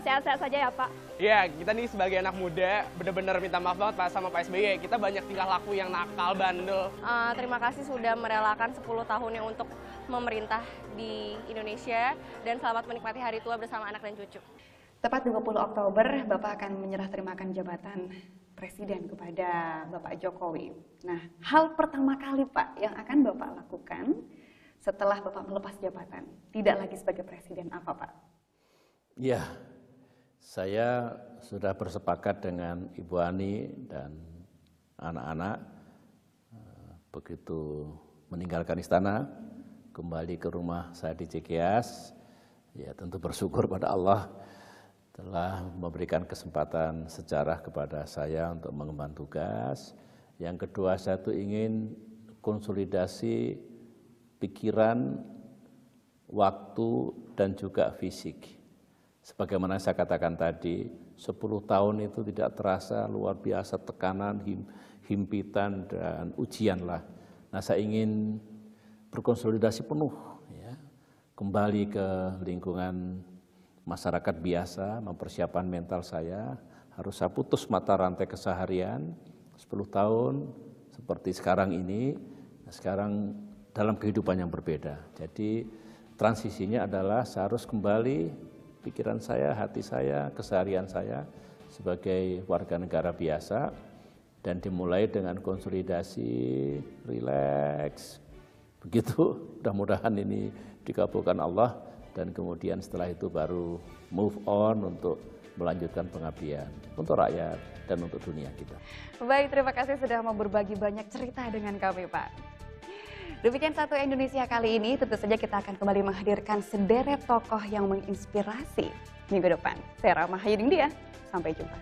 sehat-sehat saja ya Pak. Iya, kita nih sebagai anak muda bener-bener minta maaf banget Pak sama Pak SBY. Kita banyak tingkah laku yang nakal, bandel. Terima kasih sudah merelakan 10 tahunnya untuk memerintah di Indonesia dan selamat menikmati hari tua bersama anak dan cucu. Tepat 20 Oktober, Bapak akan menyerah terimakan jabatan Presiden kepada Bapak Jokowi. Nah, hal pertama kali Pak yang akan Bapak lakukan setelah Bapak melepas jabatan, tidak lagi sebagai Presiden, apa Pak? Ya, saya sudah bersepakat dengan Ibu Ani dan anak-anak begitu meninggalkan istana, kembali ke rumah saya di Cikeas, ya tentu bersyukur pada Allah telah memberikan kesempatan sejarah kepada saya untuk mengemban tugas. Yang kedua, saya tuh ingin konsolidasi pikiran, waktu, dan juga fisik. Sebagaimana saya katakan tadi, 10 tahun itu tidak terasa, luar biasa tekanan, himpitan, dan ujian lah. Nah, saya ingin berkonsolidasi penuh, ya, kembali ke lingkungan masyarakat biasa, mempersiapkan mental saya, harus saya putus mata rantai keseharian, 10 tahun seperti sekarang ini, sekarang dalam kehidupan yang berbeda. Jadi transisinya adalah saya harus kembali pikiran saya, hati saya, keseharian saya sebagai warga negara biasa, dan dimulai dengan konsolidasi, rileks. Begitu, mudah-mudahan ini dikabulkan Allah, dan kemudian setelah itu baru move on untuk melanjutkan pengabdian untuk rakyat dan untuk dunia kita. Baik, terima kasih sudah mau berbagi banyak cerita dengan kami, Pak. Demikian Satu Indonesia kali ini, tentu saja kita akan kembali menghadirkan sederet tokoh yang menginspirasi minggu depan. Saya Rahma Hayuding Dia, sampai jumpa.